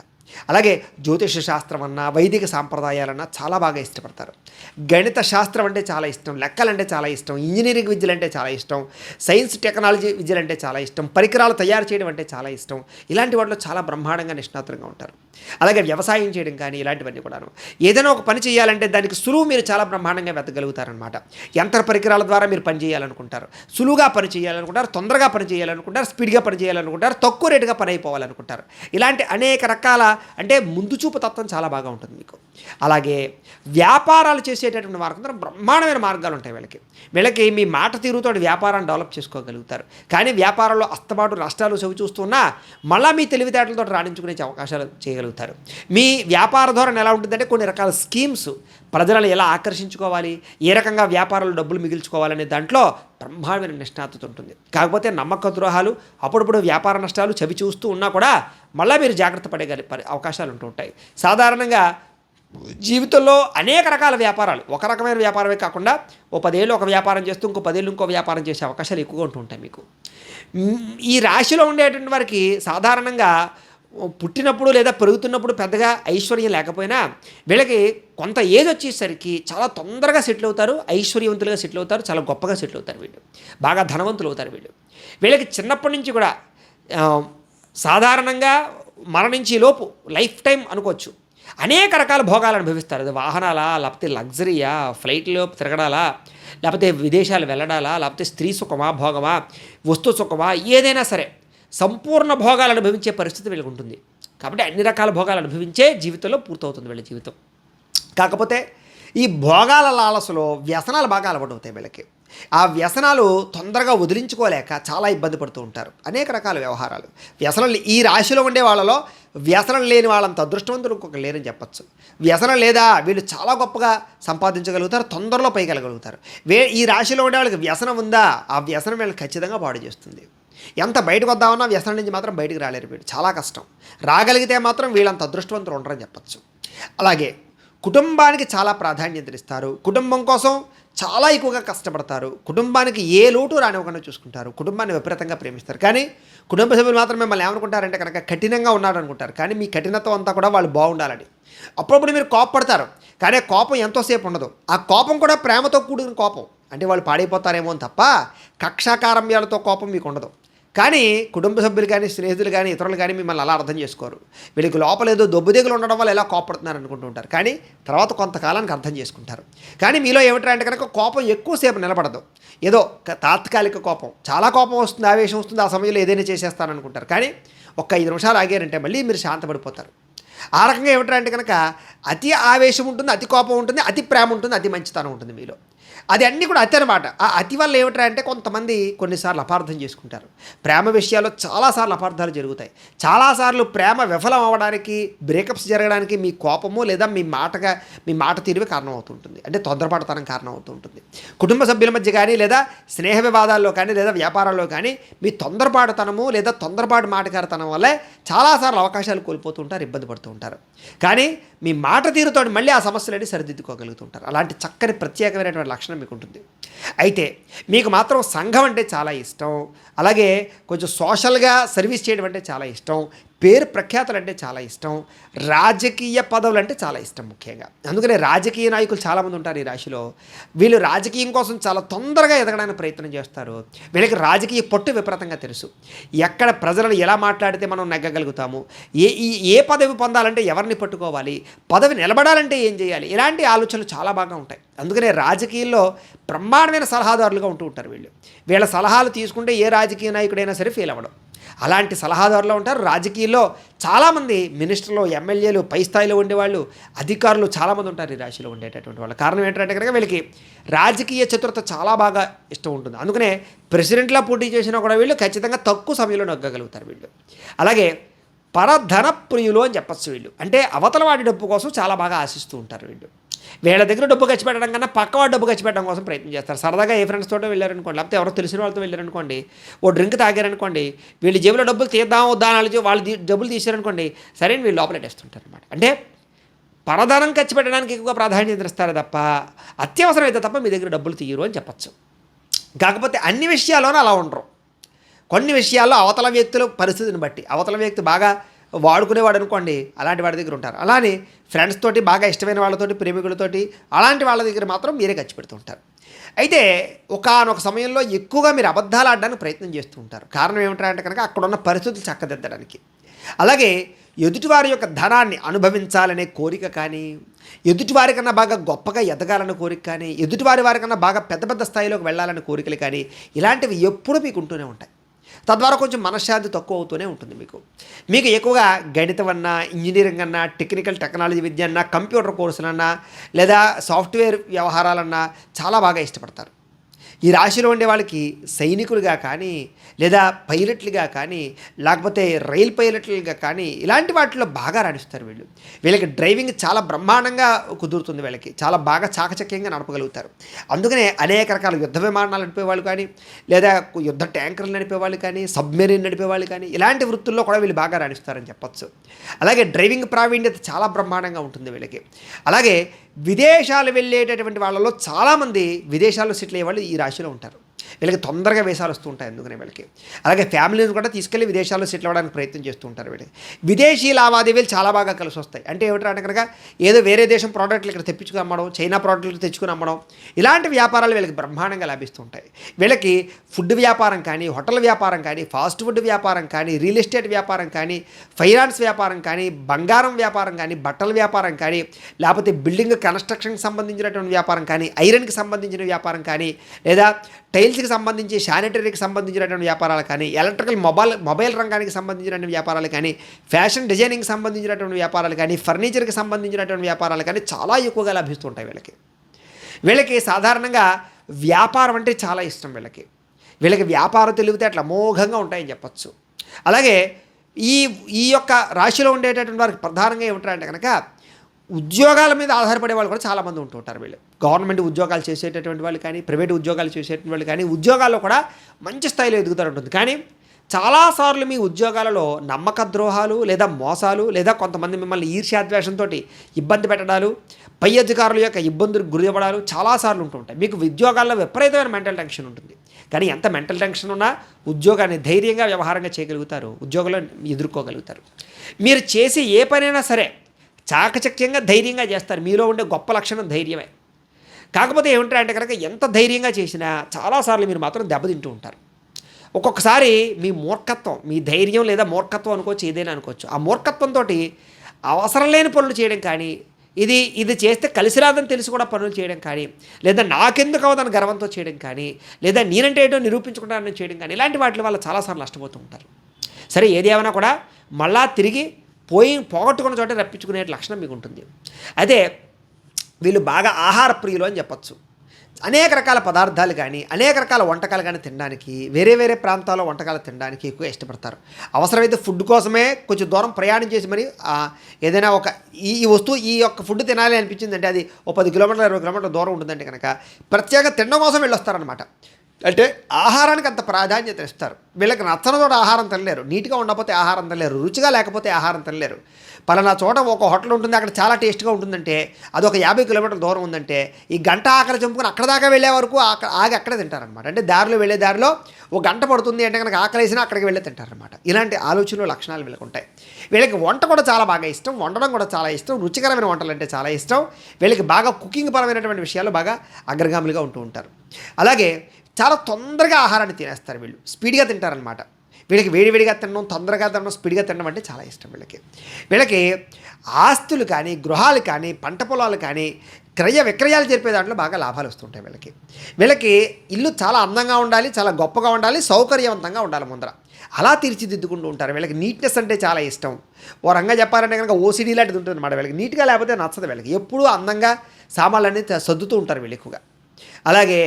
అలాగే జ్యోతిష శాస్త్రం అన్నా, వైదిక సాంప్రదాయాలన్నా చాలా బాగా ఇష్టపడతారు. గణిత శాస్త్రం అంటే చాలా ఇష్టం, లెక్కలంటే చాలా ఇష్టం, ఇంజనీరింగ్ విద్యలు అంటే చాలా ఇష్టం, సైన్స్ టెక్నాలజీ విద్యలు అంటే చాలా ఇష్టం, పరికరాలు తయారు చేయడం అంటే చాలా ఇష్టం. ఇలాంటి వాటిలో చాలా బ్రహ్మాండంగా నిష్ణాతులుగా ఉంటారు. అలాగే వ్యవసాయం చేయడం కానీ ఇలాంటివన్నీ కూడాను. ఏదైనా ఒక పని చేయాలంటే దానికి సులువు మీరు చాలా బ్రహ్మాండంగా వెతకగలుగుతారనమాట. యంత్ర పరికరాల ద్వారా మీరు పని చేయాలనుకుంటారు, సులువుగా పని చేయాలనుకుంటారు, తొందరగా పని చేయాలనుకుంటారు, స్పీడ్గా పని చేయాలనుకుంటారు, తక్కువ రేటుగా పని అయిపోవాలనుకుంటారు. ఇలాంటి అనేక రకాల అంటే ముందు చూపు తత్వం చాలా బాగా ఉంటుంది మీకు. అలాగే వ్యాపారాలు చేసేటటువంటి మార్గం బ్రహ్మాండమైన మార్గాలు ఉంటాయి వీళ్ళకి మీ మాట తీరుతో వ్యాపారాన్ని డెవలప్ చేసుకోగలుగుతారు. కానీ వ్యాపారంలో అస్తమాటు నష్టాలు చవి చూస్తున్నా మళ్ళీ మీ తెలివితేటలతో రాణించుకునే అవకాశాలు చేయగలుగుతారు. మీ వ్యాపార ధోరణి ఎలా ఉంటుందంటే కొన్ని రకాల స్కీమ్స్, ప్రజలను ఎలా ఆకర్షించుకోవాలి, ఏ రకంగా వ్యాపారాలు డబ్బులు మిగిల్చుకోవాలనే దాంట్లో బ్రహ్మాండమైన నిష్ణాతుత ఉంటుంది. కాకపోతే నమ్మక ద్రోహాలు, అప్పుడప్పుడు వ్యాపార నష్టాలు చవి చూస్తూ ఉన్నా కూడా మళ్ళీ మీరు జాగ్రత్త పడే అవకాశాలు ఉంటూ ఉంటాయి. సాధారణంగా జీవితంలో అనేక రకాల వ్యాపారాలు, ఒక రకమైన వ్యాపారమే కాకుండా ఓ 10 ఏళ్ళు ఒక వ్యాపారం చేస్తూ ఇంకో 10 ఏళ్ళు ఇంకో వ్యాపారం చేసే అవకాశాలు ఎక్కువగా ఉంటూ ఉంటాయి మీకు. ఈ రాశిలో ఉండేటువంటి వారికి సాధారణంగా పుట్టినప్పుడు లేదా పెరుగుతున్నప్పుడు పెద్దగా ఐశ్వర్యం లేకపోయినా వీళ్ళకి కొంత ఏజ్ వచ్చేసరికి చాలా తొందరగా సెటిల్ అవుతారు, ఐశ్వర్యవంతులుగా సెటిల్ అవుతారు, చాలా గొప్పగా సెటిల్ అవుతారు వీళ్ళు, బాగా ధనవంతులు అవుతారు వీళ్ళకి చిన్నప్పటి నుంచి కూడా సాధారణంగా మరణించే లోపు లైఫ్ టైం అనుకోవచ్చు అనేక రకాల భోగాలు అనుభవిస్తారు. అది వాహనాలా, లేకపోతే లగ్జరీయా, ఫ్లైట్లో తిరగడాలా, లేకపోతే విదేశాలు వెళ్ళడాలా, లేకపోతే స్త్రీ సుఖమా, భోగమా, వస్తు సుఖమా, ఏదైనా సరే సంపూర్ణ భోగాలు అనుభవించే పరిస్థితి వీళ్ళకి ఉంటుంది. కాబట్టి అన్ని రకాల భోగాలు అనుభవించే జీవితంలో పూర్తవుతుంది వీళ్ళ జీవితం. కాకపోతే ఈ భోగాల లాలసలో వ్యసనాలు బాగా అలవాటవుతాయి వీళ్ళకి. ఆ వ్యసనాలు తొందరగా వదిలించుకోలేక చాలా ఇబ్బంది పడుతూ ఉంటారు. అనేక రకాల వ్యవహారాలు వ్యసనం ఈ రాశిలో ఉండే వాళ్ళలో వ్యసనం లేని వాళ్ళంత అదృష్టవంతులు ఇంకొక లేరని చెప్పచ్చు. వ్యసనం లేదా వీళ్ళు చాలా గొప్పగా సంపాదించగలుగుతారు, తొందరలో పైకెళ్ళగలుగుతారు. ఈ రాశిలో ఉండే వాళ్ళకి వ్యసనం ఉందా, ఆ వ్యసనం వీళ్ళని ఖచ్చితంగా పాడు చేస్తుంది. ఎంత బయటకు వద్దామన్నా వ్యసనం నుంచి మాత్రం బయటకు రాలేరు వీళ్ళు, చాలా కష్టం. రాగలిగితే మాత్రం వీళ్ళంత అదృష్టవంతులు ఉండరని చెప్పచ్చు. అలాగే కుటుంబానికి చాలా ప్రాధాన్యతనిస్తారు, కుటుంబం కోసం చాలా ఎక్కువగా కష్టపడతారు, కుటుంబానికి ఏ లోటు రానివ్వకుండా చూసుకుంటారు, కుటుంబాన్ని విపరీతంగా ప్రేమిస్తారు. కానీ కుటుంబ సభ్యులు మాత్రం మిమ్మల్ని ఏమనుకుంటారంటే కనుక కఠినంగా ఉన్నాడు అనుకుంటారు. కానీ మీ కఠినత్వం అంతా కూడా వాళ్ళు బాగుండాలని. అప్పుడప్పుడు మీరు కోపపడతారు, కానీ కోపం ఎంతోసేపు ఉండదు. ఆ కోపం కూడా ప్రేమతో కూడిన కోపం, అంటే వాళ్ళు పాడైపోతారేమో అని తప్ప కక్షాకారమ్యాలతో కోపం మీకు ఉండదు. కానీ కుటుంబ సభ్యులు కానీ, స్నేహితులు కానీ, ఇతరులు కానీ మిమ్మల్ని అలా అర్థం చేసుకోరు. వీళ్ళకి లోపల ఏదో దొబ్బుదిగులు ఉండడం వల్ల ఎలా కోపడుతున్నారు అనుకుంటూ ఉంటారు. కానీ తర్వాత కొంతకాలానికి అర్థం చేసుకుంటారు. కానీ మీలో ఏమిటంటే కనుక కోపం ఎక్కువసేపు నిలబడదు. ఏదో తాత్కాలిక కోపం, చాలా కోపం వస్తుంది, ఆవేశం వస్తుంది, ఆ సమయంలో ఏదైనా చేసేస్తాననుకుంటారు. కానీ ఒక్క 5 నిమిషాలు ఆగారంటే మళ్ళీ మీరు శాంతపడిపోతారు. ఆ రకంగా ఏమిటంటే కనుక అతి ఆవేశం ఉంటుంది, అతి కోపం ఉంటుంది, అతి ప్రేమ ఉంటుంది, అతి మంచితనం ఉంటుంది మీలో. అది అన్నీ కూడా అతి అనమాట. ఆ అతి వల్ల ఏమిటంటే అంటే కొంతమంది కొన్నిసార్లు అపార్థం చేసుకుంటారు. ప్రేమ విషయాల్లో చాలాసార్లు అపార్థాలు జరుగుతాయి. చాలాసార్లు ప్రేమ విఫలం అవ్వడానికి, బ్రేకప్స్ జరగడానికి మీ కోపము లేదా మీ మాట తీరువే కారణం అవుతుంటుంది. అంటే తొందరపాటుతనం కారణం అవుతుంటుంది. కుటుంబ సభ్యుల మధ్య కానీ, లేదా స్నేహ వివాదాల్లో కానీ, లేదా వ్యాపారాల్లో కానీ మీ తొందరపాటుతనము లేదా తొందరపాటు మాటకారితనం వల్లే చాలాసార్లు అవకాశాలు కోల్పోతూ ఉంటారు, ఇబ్బంది పడుతూ ఉంటారు. కానీ మీ మాట తీరుతో మళ్ళీ ఆ సమస్యలన్నీ సరిదిద్దుకోగలుగుతుంటారు. అలాంటి చక్కని ప్రత్యేకమైనటువంటి లక్షణం మీకు ఉంటుంది. అయితే మీకు మాత్రం సంఘం అంటే చాలా ఇష్టం, అలాగే కొంచెం సోషల్గా సర్వీస్ చేయడం అంటే చాలా ఇష్టం, పేరు ప్రఖ్యాతులు అంటే చాలా ఇష్టం, రాజకీయ పదవులు అంటే చాలా ఇష్టం ముఖ్యంగా. అందుకనే రాజకీయ నాయకులు చాలామంది ఉంటారు ఈ రాశిలో. వీళ్ళు రాజకీయం కోసం చాలా తొందరగా ఎదగడానికి ప్రయత్నం చేస్తారు. వీళ్ళకి రాజకీయ పట్టు విపరీతంగా తెలుసు. ఎక్కడ ప్రజలను ఎలా మాట్లాడితే మనం నెగ్గగలుగుతాము, ఏ పదవి పొందాలంటే ఎవరిని పట్టుకోవాలి, పదవి నిలబడాలంటే ఏం చేయాలి, ఇలాంటి ఆలోచనలు చాలా బాగా ఉంటాయి. అందుకనే రాజకీయాల్లో బ్రహ్మాండమైన సలహాదారులుగా ఉంటూ ఉంటారు వీళ్ళు. వీళ్ళ సలహాలు తీసుకుంటే ఏ రాజకీయ నాయకుడైనా సరే ఫెయిల్ అవ్వడం, అలాంటి సలహాదారులు ఉంటారు. రాజకీయాల్లో చాలామంది మినిస్టర్లు, ఎమ్మెల్యేలు, పై స్థాయిలో ఉండేవాళ్ళు, అధికారులు చాలామంది ఉంటారు ఈ రాశిలో ఉండేటటువంటి వాళ్ళు. కారణం ఏంటంటే కనుక వీళ్ళకి రాజకీయ చతురత చాలా బాగా ఇష్టం ఉంటుంది. అందుకనే ప్రెసిడెంట్లా పోటీ చేసినా కూడా వీళ్ళు ఖచ్చితంగా తక్కువ సమయంలో నగ్గగలుగుతారు వీళ్ళు. అలాగే పరధన ప్రియులు అని చెప్పచ్చు వీళ్ళు. అంటే అవతల వాడి డబ్బు కోసం చాలా బాగా ఆశిస్తూ ఉంటారు వీళ్ళు. వీళ్ళ దగ్గర డబ్బు ఖర్చు పెట్టడం కన్నా పక్కవాడు డబ్బు ఖర్చు పెట్టడం కోసం ప్రయత్నం చేస్తారు. సరదాగా ఏ ఫ్రెండ్స్ తోటో వెళ్ళారనుకోండి, లేకపోతే ఎవరో తెలిసిన వాళ్ళతో వెళ్ళారనుకోండి, ఓ డ్రింక్ తాగారనుకోండి, వీళ్ళు జేబులో డబ్బులు తీద్దాం వద్దా అని వాళ్ళు డబ్బులు తీసారనుకోండి, సరే వీళ్ళు లోపలెట్టేస్తుంటారు అనమాట. అంటే పరధనం ఖర్చు పెట్టడానికి ఎక్కువ ప్రాధాన్యత ఇస్తారు తప్ప అత్యవసరం అయితే తప్ప మీ దగ్గర డబ్బులు తీయరు అని చెప్పచ్చు. కాకపోతే అన్ని విషయాల్లోనూ అలా ఉండరు. కొన్ని విషయాల్లో అవతల వ్యక్తుల పరిస్థితిని బట్టి, అవతల వ్యక్తి బాగా వాడుకునేవాడు అనుకోండి, అలాంటి వాడి దగ్గర ఉంటారు. అలానే ఫ్రెండ్స్ తోటి, బాగా ఇష్టమైన వాళ్ళతోటి, ప్రేమికులతోటి, అలాంటి వాళ్ళ దగ్గర మాత్రం మీరే ఖర్చు పెడుతూ ఉంటారు. అయితే ఒకానొక సమయంలో ఎక్కువగా మీరు అబద్ధాలు ఆడడానికి ప్రయత్నం చేస్తూ ఉంటారు. కారణం ఏమిటంటే కనుక అక్కడున్న పరిస్థితులు చక్కదిద్దడానికి. అలాగే ఎదుటివారి యొక్క ధనాన్ని అనుభవించాలనే కోరిక కానీ, ఎదుటివారి కన్నా బాగా గొప్పగా ఎదగాలనే కోరిక కానీ, వారి కన్నా బాగా పెద్ద పెద్ద స్థాయిలోకి వెళ్ళాలనే కోరికలు కానీ, ఇలాంటివి ఎప్పుడూ మీకు ఉంటూనే ఉంటాయి. తద్వారా కొంచెం మనశ్శాంతి తక్కువ అవుతూనే ఉంటుంది మీకు ఎక్కువగా గణితం అన్నా, ఇంజనీరింగ్ అన్నా, టెక్నాలజీ విద్య అన్నా, కంప్యూటర్ కోర్సులన్నా, లేదా సాఫ్ట్వేర్ వ్యవహారాలన్నా చాలా బాగా ఇష్టపడతారు. ఈ రాశిలో ఉండే వాళ్ళకి సైనికులుగా కానీ, లేదా పైలట్లుగా కానీ, లేకపోతే రైల్ పైలట్లుగా కానీ, ఇలాంటి వాటిలో బాగా రాణిస్తారు వీళ్ళకి డ్రైవింగ్ చాలా బ్రహ్మాండంగా కుదురుతుంది. వీళ్ళకి చాలా బాగా చాకచక్యంగా నడపగలుగుతారు. అందుకనే అనేక రకాల యుద్ధ విమానాలు నడిపేవాళ్ళు కానీ, లేదా యుద్ధ ట్యాంకర్లు నడిపేవాళ్ళు కానీ, సబ్మెరీన్ నడిపేవాళ్ళు కానీ, ఇలాంటి వృత్తుల్లో కూడా వీళ్ళు బాగా రాణిస్తారని చెప్పచ్చు. అలాగే డ్రైవింగ్ ప్రావీణ్యత చాలా బ్రహ్మాండంగా ఉంటుంది వీళ్ళకి. అలాగే విదేశాలు వెళ్ళేటటువంటి వాళ్ళలో చాలామంది విదేశాల్లో సెటిల్ అయ్యే వాళ్ళు ఈ రాశిలో ఉంటారు. వీళ్ళకి తొందరగా వీసాలు వస్తూ ఉంటాయి అందుకనే వీళ్ళకి. అలాగే ఫ్యామిలీని కూడా తీసుకెళ్ళి విదేశాల్లో సెటిల్ అవ్వడానికి ప్రయత్నం చేస్తూ ఉంటారు వీళ్ళకి. విదేశీ లావాదేవీలు చాలా బాగా కలిసి వస్తాయి. అంటే ఏమిటంటే కనుక ఏదో వేరే దేశం ప్రోడక్ట్లు ఇక్కడ తెప్పించుకుని అమ్మడం, చైనా ప్రోడక్ట్లు తెచ్చుకుని అమ్మడం, ఇలాంటి వ్యాపారాలు వీళ్ళకి బ్రహ్మాండంగా లభిస్తూ ఉంటాయి. వీళ్ళకి ఫుడ్ వ్యాపారం కానీ, హోటల్ వ్యాపారం కానీ, ఫాస్ట్ ఫుడ్ వ్యాపారం కానీ, రియల్ ఎస్టేట్ వ్యాపారం కానీ, ఫైనాన్స్ వ్యాపారం కానీ, బంగారం వ్యాపారం కానీ, బట్టల వ్యాపారం కానీ, లేకపోతే బిల్డింగ్ కన్స్ట్రక్షన్కి సంబంధించినటువంటి వ్యాపారం కానీ, ఐరన్కి సంబంధించిన వ్యాపారం కానీ, లేదా టైల్స్కి సంబంధించి శానిటరీకి సంబంధించినటువంటి వ్యాపారాలు కానీ, ఎలక్ట్రికల్ మొబైల్ రంగానికి సంబంధించినటువంటి వ్యాపారాలు కానీ, ఫ్యాషన్ డిజైనింగ్కి సంబంధించినటువంటి వ్యాపారాలు కానీ, ఫర్నిచర్కి సంబంధించినటువంటి వ్యాపారాలు కానీ చాలా ఎక్కువగా లభిస్తుంటాయి వీళ్ళకి. వీళ్ళకి సాధారణంగా వ్యాపారం అంటే చాలా ఇష్టం వీళ్ళకి. వీళ్ళకి వ్యాపారం తెలివితేటలు అమోఘంగా ఉంటాయని చెప్పచ్చు. అలాగే ఈ ఈ యొక్క రాశిలో ఉండేటటువంటి వారికి ప్రధానంగా ఏమిటంటే కనుక ఉద్యోగాల మీద ఆధారపడే వాళ్ళు కూడా చాలామంది ఉంటూ ఉంటారు. వీళ్ళు గవర్నమెంట్ ఉద్యోగాలు చేసేటటువంటి వాళ్ళు కానీ, ప్రైవేట్ ఉద్యోగాలు చేసేటువంటి వాళ్ళు కానీ, ఉద్యోగాల్లో కూడా మంచి స్థాయిలో ఎదుగుతూ ఉంటుంది. కానీ చాలాసార్లు మీ ఉద్యోగాలలో నమ్మక ద్రోహాలు లేదా మోసాలు, లేదా కొంతమంది మిమ్మల్ని ఈర్ష్యాద్వేషంతో ఇబ్బంది పెట్టడాలు, పై అధికారుల యొక్క ఇబ్బందులకు గురి అవ్వడాలు చాలాసార్లు ఉంటూ ఉంటాయి. మీకు ఉద్యోగాల్లో విపరీతమైన మెంటల్ టెన్షన్ ఉంటుంది. కానీ ఎంత మెంటల్ టెన్షన్ ఉన్నా ఉద్యోగాన్ని ధైర్యంగా వ్యవహారంగా చేయగలుగుతారు, ఉద్యోగంలో ఎదుర్కోగలుగుతారు. మీరు చేసే ఏ పనైనా సరే చాకచక్యంగా ధైర్యంగా చేస్తారు. మీలో ఉండే గొప్ప లక్షణం ధైర్యమే. కాకపోతే ఏమిటంటే కనుక ఎంత ధైర్యంగా చేసినా చాలాసార్లు మీరు మాత్రం దెబ్బతింటూ ఉంటారు. ఒక్కొక్కసారి మీ మూర్ఖత్వం, మీ ధైర్యం లేదా మూర్ఖత్వం అనుకోవచ్చు, ఏదైనా అనుకోవచ్చు, ఆ మూర్ఖత్వంతో అవసరం లేని పనులు చేయడం కానీ, ఇది చేస్తే కలిసి రాదని తెలిసి కూడా పనులు చేయడం కానీ, లేదా నాకెందుకు అవదని గర్వంతో చేయడం కానీ, లేదా నేనంటే ఏంటో నిరూపించుకుంటానని చేయడం కానీ, ఇలాంటి వాటి వల్ల చాలాసార్లు నష్టపోతూ ఉంటారు. సరే, ఏది ఏమైనా కూడా మళ్ళా తిరిగి పోగొట్టుకున్న చోట రప్పించుకునే లక్షణం మీకు ఉంటుంది. అయితే వీళ్ళు బాగా ఆహార ప్రియులు అని చెప్పచ్చు. అనేక రకాల పదార్థాలు కానీ, అనేక రకాల వంటకాలు కానీ తినడానికి, వేరే వేరే ప్రాంతాల్లో వంటకాలు తినడానికి ఎక్కువ ఇష్టపడతారు. అవసరమైతే ఫుడ్ కోసమే కొంచెం దూరం ప్రయాణం చేసి మరి ఏదైనా ఒక ఈ వస్తువు, ఈ యొక్క ఫుడ్ తినాలి అనిపించిందంటే అది ఓ 10 కిలోమీటర్లు 20 కిలోమీటర్ల దూరం ఉంటుందంటే కనుక ప్రత్యేకంగా తినడం కోసం వెళ్ళొస్తారనమాట. అంటే ఆహారానికి అంత ప్రాధాన్యత ఇస్తారు. వీళ్ళకి నచ్చని చోట ఆహారం తినలేరు, నీట్గా ఉండకపోతే ఆహారం తినలేరు, రుచిగా లేకపోతే ఆహారం తినలేరు. పలానా చోట ఒక హోటల్ ఉంటుంది, అక్కడ చాలా టేస్ట్గా ఉంటుందంటే అది ఒక 50 కిలోమీటర్ల దూరం ఉందంటే ఈ గంట ఆకలి చంపుకొని అక్కడ దాకా వెళ్ళే వరకు ఆగి అక్కడే తింటారనమాట. అంటే వెళ్ళే దారిలో ఒక గంట పడుతుంది అంటే కనుక ఆకలి వేసినా అక్కడికి వెళ్ళే తింటారనమాట. ఇలాంటి ఆలోచనలు లక్షణాలు వీళ్ళకి ఉంటాయి. వీళ్ళకి వంట కూడా చాలా బాగా ఇష్టం, వండడం కూడా చాలా ఇష్టం, రుచికరమైన వంటలు అంటే చాలా ఇష్టం. వీళ్ళకి బాగా కుకింగ్ పరమైనటువంటి విషయాలు బాగా అగ్రగాములుగా ఉంటూ ఉంటారు. అలాగే చాలా తొందరగా ఆహారాన్ని తినేస్తారు. వీళ్ళు స్పీడ్గా తింటారనమాట. వీళ్ళకి వేడివేడిగా తినడం, తొందరగా తినడం, స్పీడ్గా తినడం అంటే చాలా ఇష్టం వీళ్ళకి ఆస్తులు కానీ, గృహాలు కానీ, పంట పొలాలు కానీ క్రయ విక్రయాలు జరిపే దాంట్లో బాగా లాభాలు వస్తుంటాయి వీళ్ళకి ఇల్లు చాలా అందంగా ఉండాలి, చాలా గొప్పగా ఉండాలి, సౌకర్యవంతంగా ఉండాలి ముందర. అలా తీర్చిదిద్దుకుంటూ ఉంటారు. వీళ్ళకి నీట్నెస్ అంటే చాలా ఇష్టం. ఓ రంగా చెప్పాలంటే కనుక ఓసిడీ లాంటిది ఉంటుంది అన్నమాట. వీళ్ళకి నీట్గా లేకపోతే నచ్చదు. వీళ్ళకి ఎప్పుడూ అందంగా సామాన్లన్నీ సర్దుతూ ఉంటారు వీళ్ళు ఎక్కువగా. అలాగే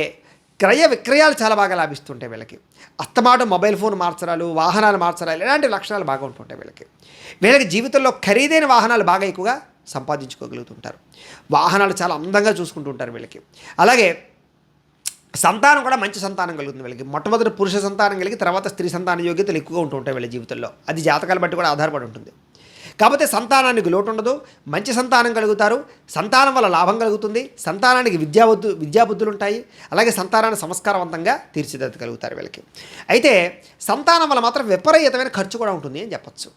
క్రయ విక్రయాలు చాలా బాగా లాభిస్తుంటాయి వీళ్ళకి. అస్తమాటు మొబైల్ ఫోన్ మార్చడాలు, వాహనాలు మార్చడాలు, ఇలాంటి లక్షణాలు బాగా ఉంటుంటాయి వీళ్ళకి జీవితంలో ఖరీదైన వాహనాలు బాగా ఎక్కువగా సంపాదించుకోగలుగుతుంటారు. వాహనాలు చాలా అందంగా చూసుకుంటూ ఉంటారు వీళ్ళకి. అలాగే సంతానం కూడా మంచి సంతానం కలుగుతుంది వీళ్ళకి. మొట్టమొదటి పురుష సంతానం కలిగి తర్వాత స్త్రీ సంతాన యోగ్యతలు ఎక్కువగా ఉంటూ ఉంటాయి వీళ్ళ జీవితంలో. అది జాతకాలు బట్టి కూడా ఆధారపడి ఉంటుంది. కాకపోతే సంతానానికి లోటు ఉండదు, మంచి సంతానం కలుగుతారు, సంతానం వల్ల లాభం కలుగుతుంది, సంతానానికి విద్యాబుద్ధులు ఉంటాయి, అలాగే సంతానాన్ని సంస్కారవంతంగా తీర్చిదిద్దగలుగుతారు వీళ్ళకి. అయితే సంతానం వల్ల మాత్రం విపరీతమైన ఖర్చు కూడా ఉంటుంది అని చెప్పచ్చు.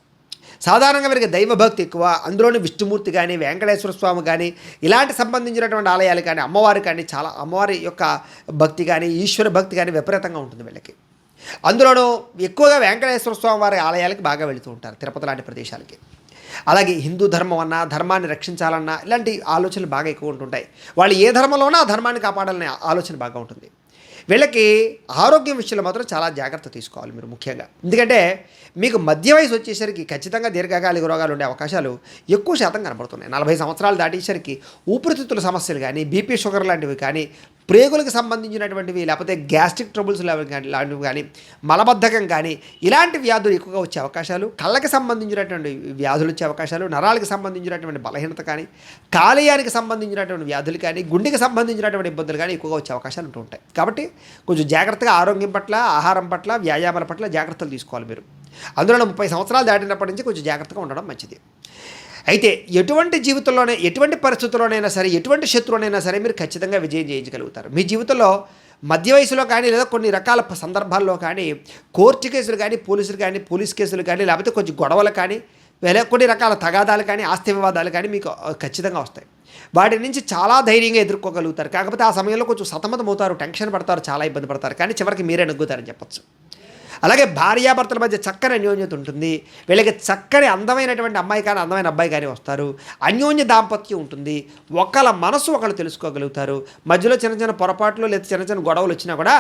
సాధారణంగా వీరికి దైవభక్తి ఎక్కువ. అందులోని విష్ణుమూర్తి కానీ, వెంకటేశ్వర స్వామి కానీ, ఇలాంటి సంబంధించినటువంటి ఆలయాలు కానీ, అమ్మవారు కానీ, చాలా అమ్మవారి యొక్క భక్తి కానీ, ఈశ్వర భక్తి కానీ విపరీతంగా ఉంటుంది వీళ్ళకి. అందులోనూ ఎక్కువగా వెంకటేశ్వర స్వామి వారి ఆలయాలకి బాగా వెళుతూ ఉంటారు, తిరుపతి లాంటి ప్రదేశాలకి. అలాగే హిందూ ధర్మం అన్నా, ధర్మాన్ని రక్షించాలన్నా ఇలాంటి ఆలోచనలు బాగా ఎక్కువ ఉంటుంటాయి. వాళ్ళు ఏ ధర్మంలో ఉన్నా ఆ ధర్మాన్ని కాపాడాలనే ఆలోచన బాగా ఉంటుంది వీళ్ళకి. ఆరోగ్యం విషయంలో మాత్రం చాలా జాగ్రత్త తీసుకోవాలి మీరు ముఖ్యంగా. ఎందుకంటే మీకు మధ్య వయసు వచ్చేసరికి ఖచ్చితంగా దీర్ఘకాలిక రోగాలు ఉండే అవకాశాలు ఎక్కువ శాతం కనబడుతున్నాయి. 40 సంవత్సరాలు దాటేసరికి ఊపిరితిత్తుల సమస్యలు కానీ, బీపీ షుగర్ లాంటివి కానీ, ప్రేగులకు సంబంధించినటువంటివి, లేకపోతే గ్యాస్ట్రిక్ ట్రబుల్స్ లాంటివి కానీ, మలబద్ధకం కానీ, ఇలాంటి వ్యాధులు ఎక్కువగా వచ్చే అవకాశాలు, కళ్ళకి సంబంధించినటువంటి వ్యాధులు వచ్చే అవకాశాలు, నరాలకు సంబంధించినటువంటి బలహీనత కానీ, కాలేయానికి సంబంధించినటువంటి వ్యాధులు కానీ, గుండెకి సంబంధించినటువంటి ఇబ్బందులు కానీ ఎక్కువగా వచ్చే అవకాశాలు ఉంటూ ఉంటాయి. కాబట్టి కొంచెం జాగ్రత్తగా ఆరోగ్యం పట్ల, ఆహారం పట్ల, వ్యాయామాల పట్ల జాగ్రత్తలు తీసుకోవాలి మీరు. అందులో 30 సంవత్సరాలు దాటినప్పటి నుంచి కొంచెం జాగ్రత్తగా ఉండడం మంచిది. అయితే ఎటువంటి జీవితంలోనే, ఎటువంటి పరిస్థితుల్లోనైనా సరే, ఎటువంటి శత్రువునైనా సరే మీరు ఖచ్చితంగా విజయం చేయించగలుగుతారు. మీ జీవితంలో మధ్య వయసులో కానీ లేదా కొన్ని రకాల సందర్భాల్లో కానీ కోర్టు కేసులు కానీ పోలీస్ కేసులు కానీ లేకపోతే కొంచెం గొడవలు కానీ లేదా కొన్ని రకాల తగాదాలు కానీ ఆస్తి వివాదాలు కానీ మీకు ఖచ్చితంగా వస్తాయి. వాటి నుంచి చాలా ధైర్యంగా ఎదుర్కోగలుగుతారు. కాకపోతే ఆ సమయంలో కొంచెం సతమతమవుతారు, టెన్షన్ పడతారు, చాలా ఇబ్బంది పడతారు, కానీ చివరికి మీరే నెగ్గుతారని చెప్పచ్చు. అలాగే భార్యాభర్తల మధ్య చక్కని అన్యోన్యత ఉంటుంది. వీళ్ళకి చక్కని అందమైనటువంటి అమ్మాయి కానీ అందమైన అబ్బాయి కానీ వస్తారు. అన్యోన్య దాంపత్యం ఉంటుంది. ఒకళ్ళ మనసు ఒకళ్ళు తెలుసుకోగలుగుతారు. మధ్యలో చిన్న చిన్న పొరపాట్లు లేదా చిన్న చిన్న గొడవలు వచ్చినా కూడా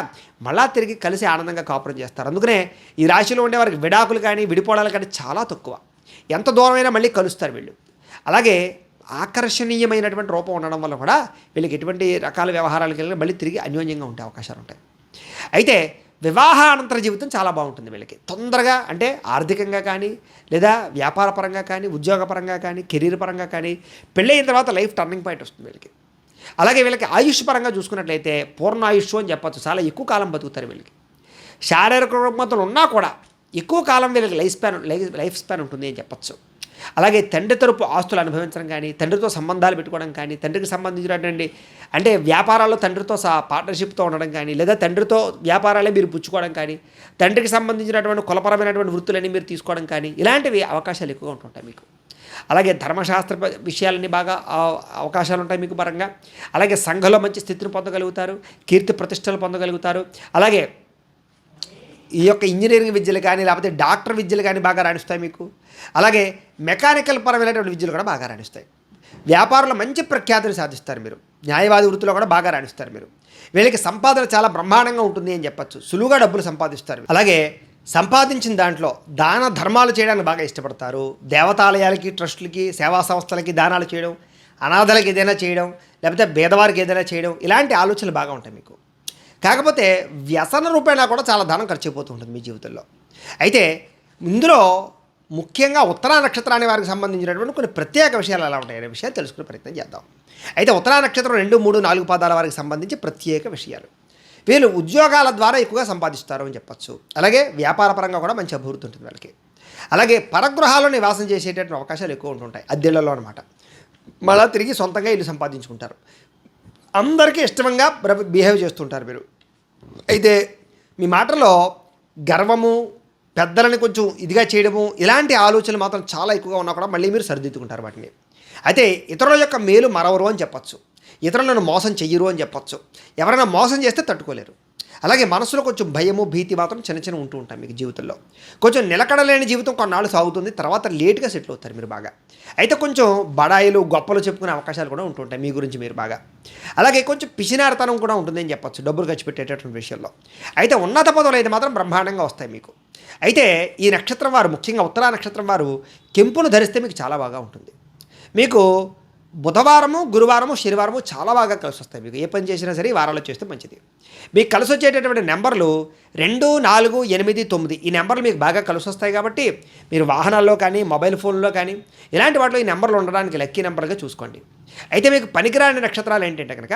మళ్ళా తిరిగి కలిసి ఆనందంగా కాపురం చేస్తారు. అందుకనే ఈ రాశిలో ఉండే వారికి విడాకులు కానీ విడిపోవడాలు కానీ చాలా తక్కువ. ఎంత దూరమైనా మళ్ళీ కలుస్తారు వీళ్ళు. అలాగే ఆకర్షణీయమైనటువంటి రూపం ఉండడం వల్ల కూడా వీళ్ళకి ఎటువంటి రకాల వ్యవహారాలకు వెళ్ళినా మళ్ళీ తిరిగి అన్యోన్యంగా ఉండే అవకాశాలు ఉంటాయి. అయితే వివాహానంతర జీవితం చాలా బాగుంటుంది వీళ్ళకి. తొందరగా అంటే ఆర్థికంగా కానీ లేదా వ్యాపార పరంగా కానీ ఉద్యోగపరంగా కానీ కెరీర్ పరంగా కానీ పెళ్ళైన తర్వాత లైఫ్ టర్నింగ్ పాయింట్ వస్తుంది వీళ్ళకి. అలాగే వీళ్ళకి ఆయుష్ పరంగా చూసుకున్నట్లయితే పూర్ణాయుష్ అని చెప్పచ్చు. చాలా ఎక్కువ కాలం బతుకుతారు వీళ్ళకి. శారీరక రుగ్మతలు ఉన్నా కూడా ఎక్కువ కాలం వీళ్ళకి లైఫ్ స్పాన్ ఉంటుంది అని చెప్పచ్చు. అలాగే తండ్రి తరపు ఆస్తులు అనుభవించడం కానీ తండ్రితో సంబంధాలు పెట్టుకోవడం కానీ తండ్రికి సంబంధించినటువంటి అంటే వ్యాపారాల్లో తండ్రితో పార్ట్నర్షిప్తో ఉండడం కానీ లేదా తండ్రితో వ్యాపారాలే మీరు పుచ్చుకోవడం కానీ తండ్రికి సంబంధించినటువంటి కులపరమైనటువంటి వృత్తులన్నీ మీరు తీసుకోవడం కానీ ఇలాంటివి అవకాశాలు ఎక్కువగా ఉంటుంటాయి మీకు. అలాగే ధర్మశాస్త్ర విషయాలన్నీ బాగా అవకాశాలు ఉంటాయి మీకు పరంగా. అలాగే సంఘంలో మంచి స్థితిని పొందగలుగుతారు, కీర్తి ప్రతిష్టలు పొందగలుగుతారు. అలాగే ఈ యొక్క ఇంజనీరింగ్ విద్యలు కానీ లేకపోతే డాక్టర్ విద్యలు కానీ బాగా రాణిస్తాయి మీకు. అలాగే మెకానికల్ పరమైనటువంటి విద్యలు కూడా బాగా రాణిస్తాయి. వ్యాపారంలో మంచి ప్రఖ్యాతులు సాధిస్తారు మీరు. న్యాయవాది వృత్తిలో కూడా బాగా రాణిస్తారు మీరు. వీళ్ళకి సంపాదన చాలా బ్రహ్మాండంగా ఉంటుంది అని చెప్పచ్చు. సులువుగా డబ్బులు సంపాదిస్తారు. అలాగే సంపాదించిన దాంట్లో దాన ధర్మాలు చేయడానికి బాగా ఇష్టపడతారు. దేవతాలయాలకి, ట్రస్టులకి, సేవా సంస్థలకి దానాలు చేయడం, అనాథలకి ఏదైనా చేయడం, లేకపోతే పేదవారికి ఏదైనా చేయడం ఇలాంటి ఆలోచనలు బాగా ఉంటాయి మీకు. కాకపోతే వ్యసన రూపేణా కూడా చాలా ధనం ఖర్చు అయిపోతూ ఉంటుంది మీ జీవితంలో. అయితే ఇందులో ముఖ్యంగా ఉత్తరా నక్షత్రాన్ని వారికి సంబంధించినటువంటి కొన్ని ప్రత్యేక విషయాలు ఎలా ఉంటాయనే విషయాలు తెలుసుకునే ప్రయత్నం చేద్దాం. అయితే ఉత్తరా నక్షత్రం 2, 3, 4 పాదాల వారికి సంబంధించి ప్రత్యేక విషయాలు. వీళ్ళు ఉద్యోగాల ద్వారా ఎక్కువగా సంపాదిస్తారు అని చెప్పచ్చు. అలాగే వ్యాపార పరంగా కూడా మంచి అభివృద్ధి ఉంటుంది వాళ్ళకి. అలాగే పరగృహాల్లో నివాసం చేసేటటువంటి అవకాశాలు ఎక్కువ ఉంటుంటాయి, అద్దెళ్లలో అనమాట. మళ్ళీ తిరిగి సొంతంగా ఇల్లు సంపాదించుకుంటారు. అందరికీ ఇష్టంగా బిహేవ్ చేస్తుంటారు మీరు. అయితే మీ మాటలో గర్వము, పెద్దలని కొంచెం ఇదిగా చేయడము ఇలాంటి ఆలోచనలు మాత్రం చాలా ఎక్కువగా ఉన్నా కూడా మళ్ళీ మీరు సరిదిద్దుకుంటారు వాటిని. అయితే ఇతరుల యొక్క మేలు మరవరు అని చెప్పచ్చు. ఇతరులను మోసం చెయ్యరు అని చెప్పచ్చు. ఎవరైనా మోసం చేస్తే తట్టుకోలేరు. అలాగే మనసులో కొంచెం భయము, భీతి మాత్రం చిన్న ఉంటూ ఉంటాయి మీకు జీవితంలో. కొంచెం నిలకడలేని జీవితం కొన్నాళ్ళు సాగుతుంది, తర్వాత లేట్గా సెటిల్ అవుతారు మీరు బాగా. అయితే కొంచెం బడాయిలు, గొప్పలు చెప్పుకునే అవకాశాలు కూడా ఉంటుంటాయి మీ గురించి మీరు బాగా. అలాగే కొంచెం పిసినారితనం కూడా ఉంటుందని చెప్పచ్చు డబ్బులు ఖర్చు పెట్టేటటువంటి విషయంలో. అయితే ఉన్నత పదవులు అయితే మాత్రం బ్రహ్మాండంగా వస్తాయి మీకు. అయితే ఈ నక్షత్రం వారు, ముఖ్యంగా ఉత్తరా నక్షత్రం వారు కెంపును ధరిస్తే మీకు చాలా బాగా ఉంటుంది. మీకు బుధవారము, గురువారము, శనివారము చాలా బాగా కలిసి వస్తాయి మీకు. ఏ పని చేసినా సరే ఈ వారాల్లో చేస్తే మంచిది. మీకు కలిసి వచ్చేటటువంటి నెంబర్లు 2, 4, 8, 9 ఈ నెంబర్లు మీకు బాగా కలిసి వస్తాయి. కాబట్టి మీరు వాహనాల్లో కానీ మొబైల్ ఫోన్లో కానీ ఇలాంటి వాటిలో ఈ నెంబర్లు ఉండడానికి లక్కీ నెంబర్గా చూసుకోండి. అయితే మీకు పనికిరాని నక్షత్రాలు ఏంటంటే కనుక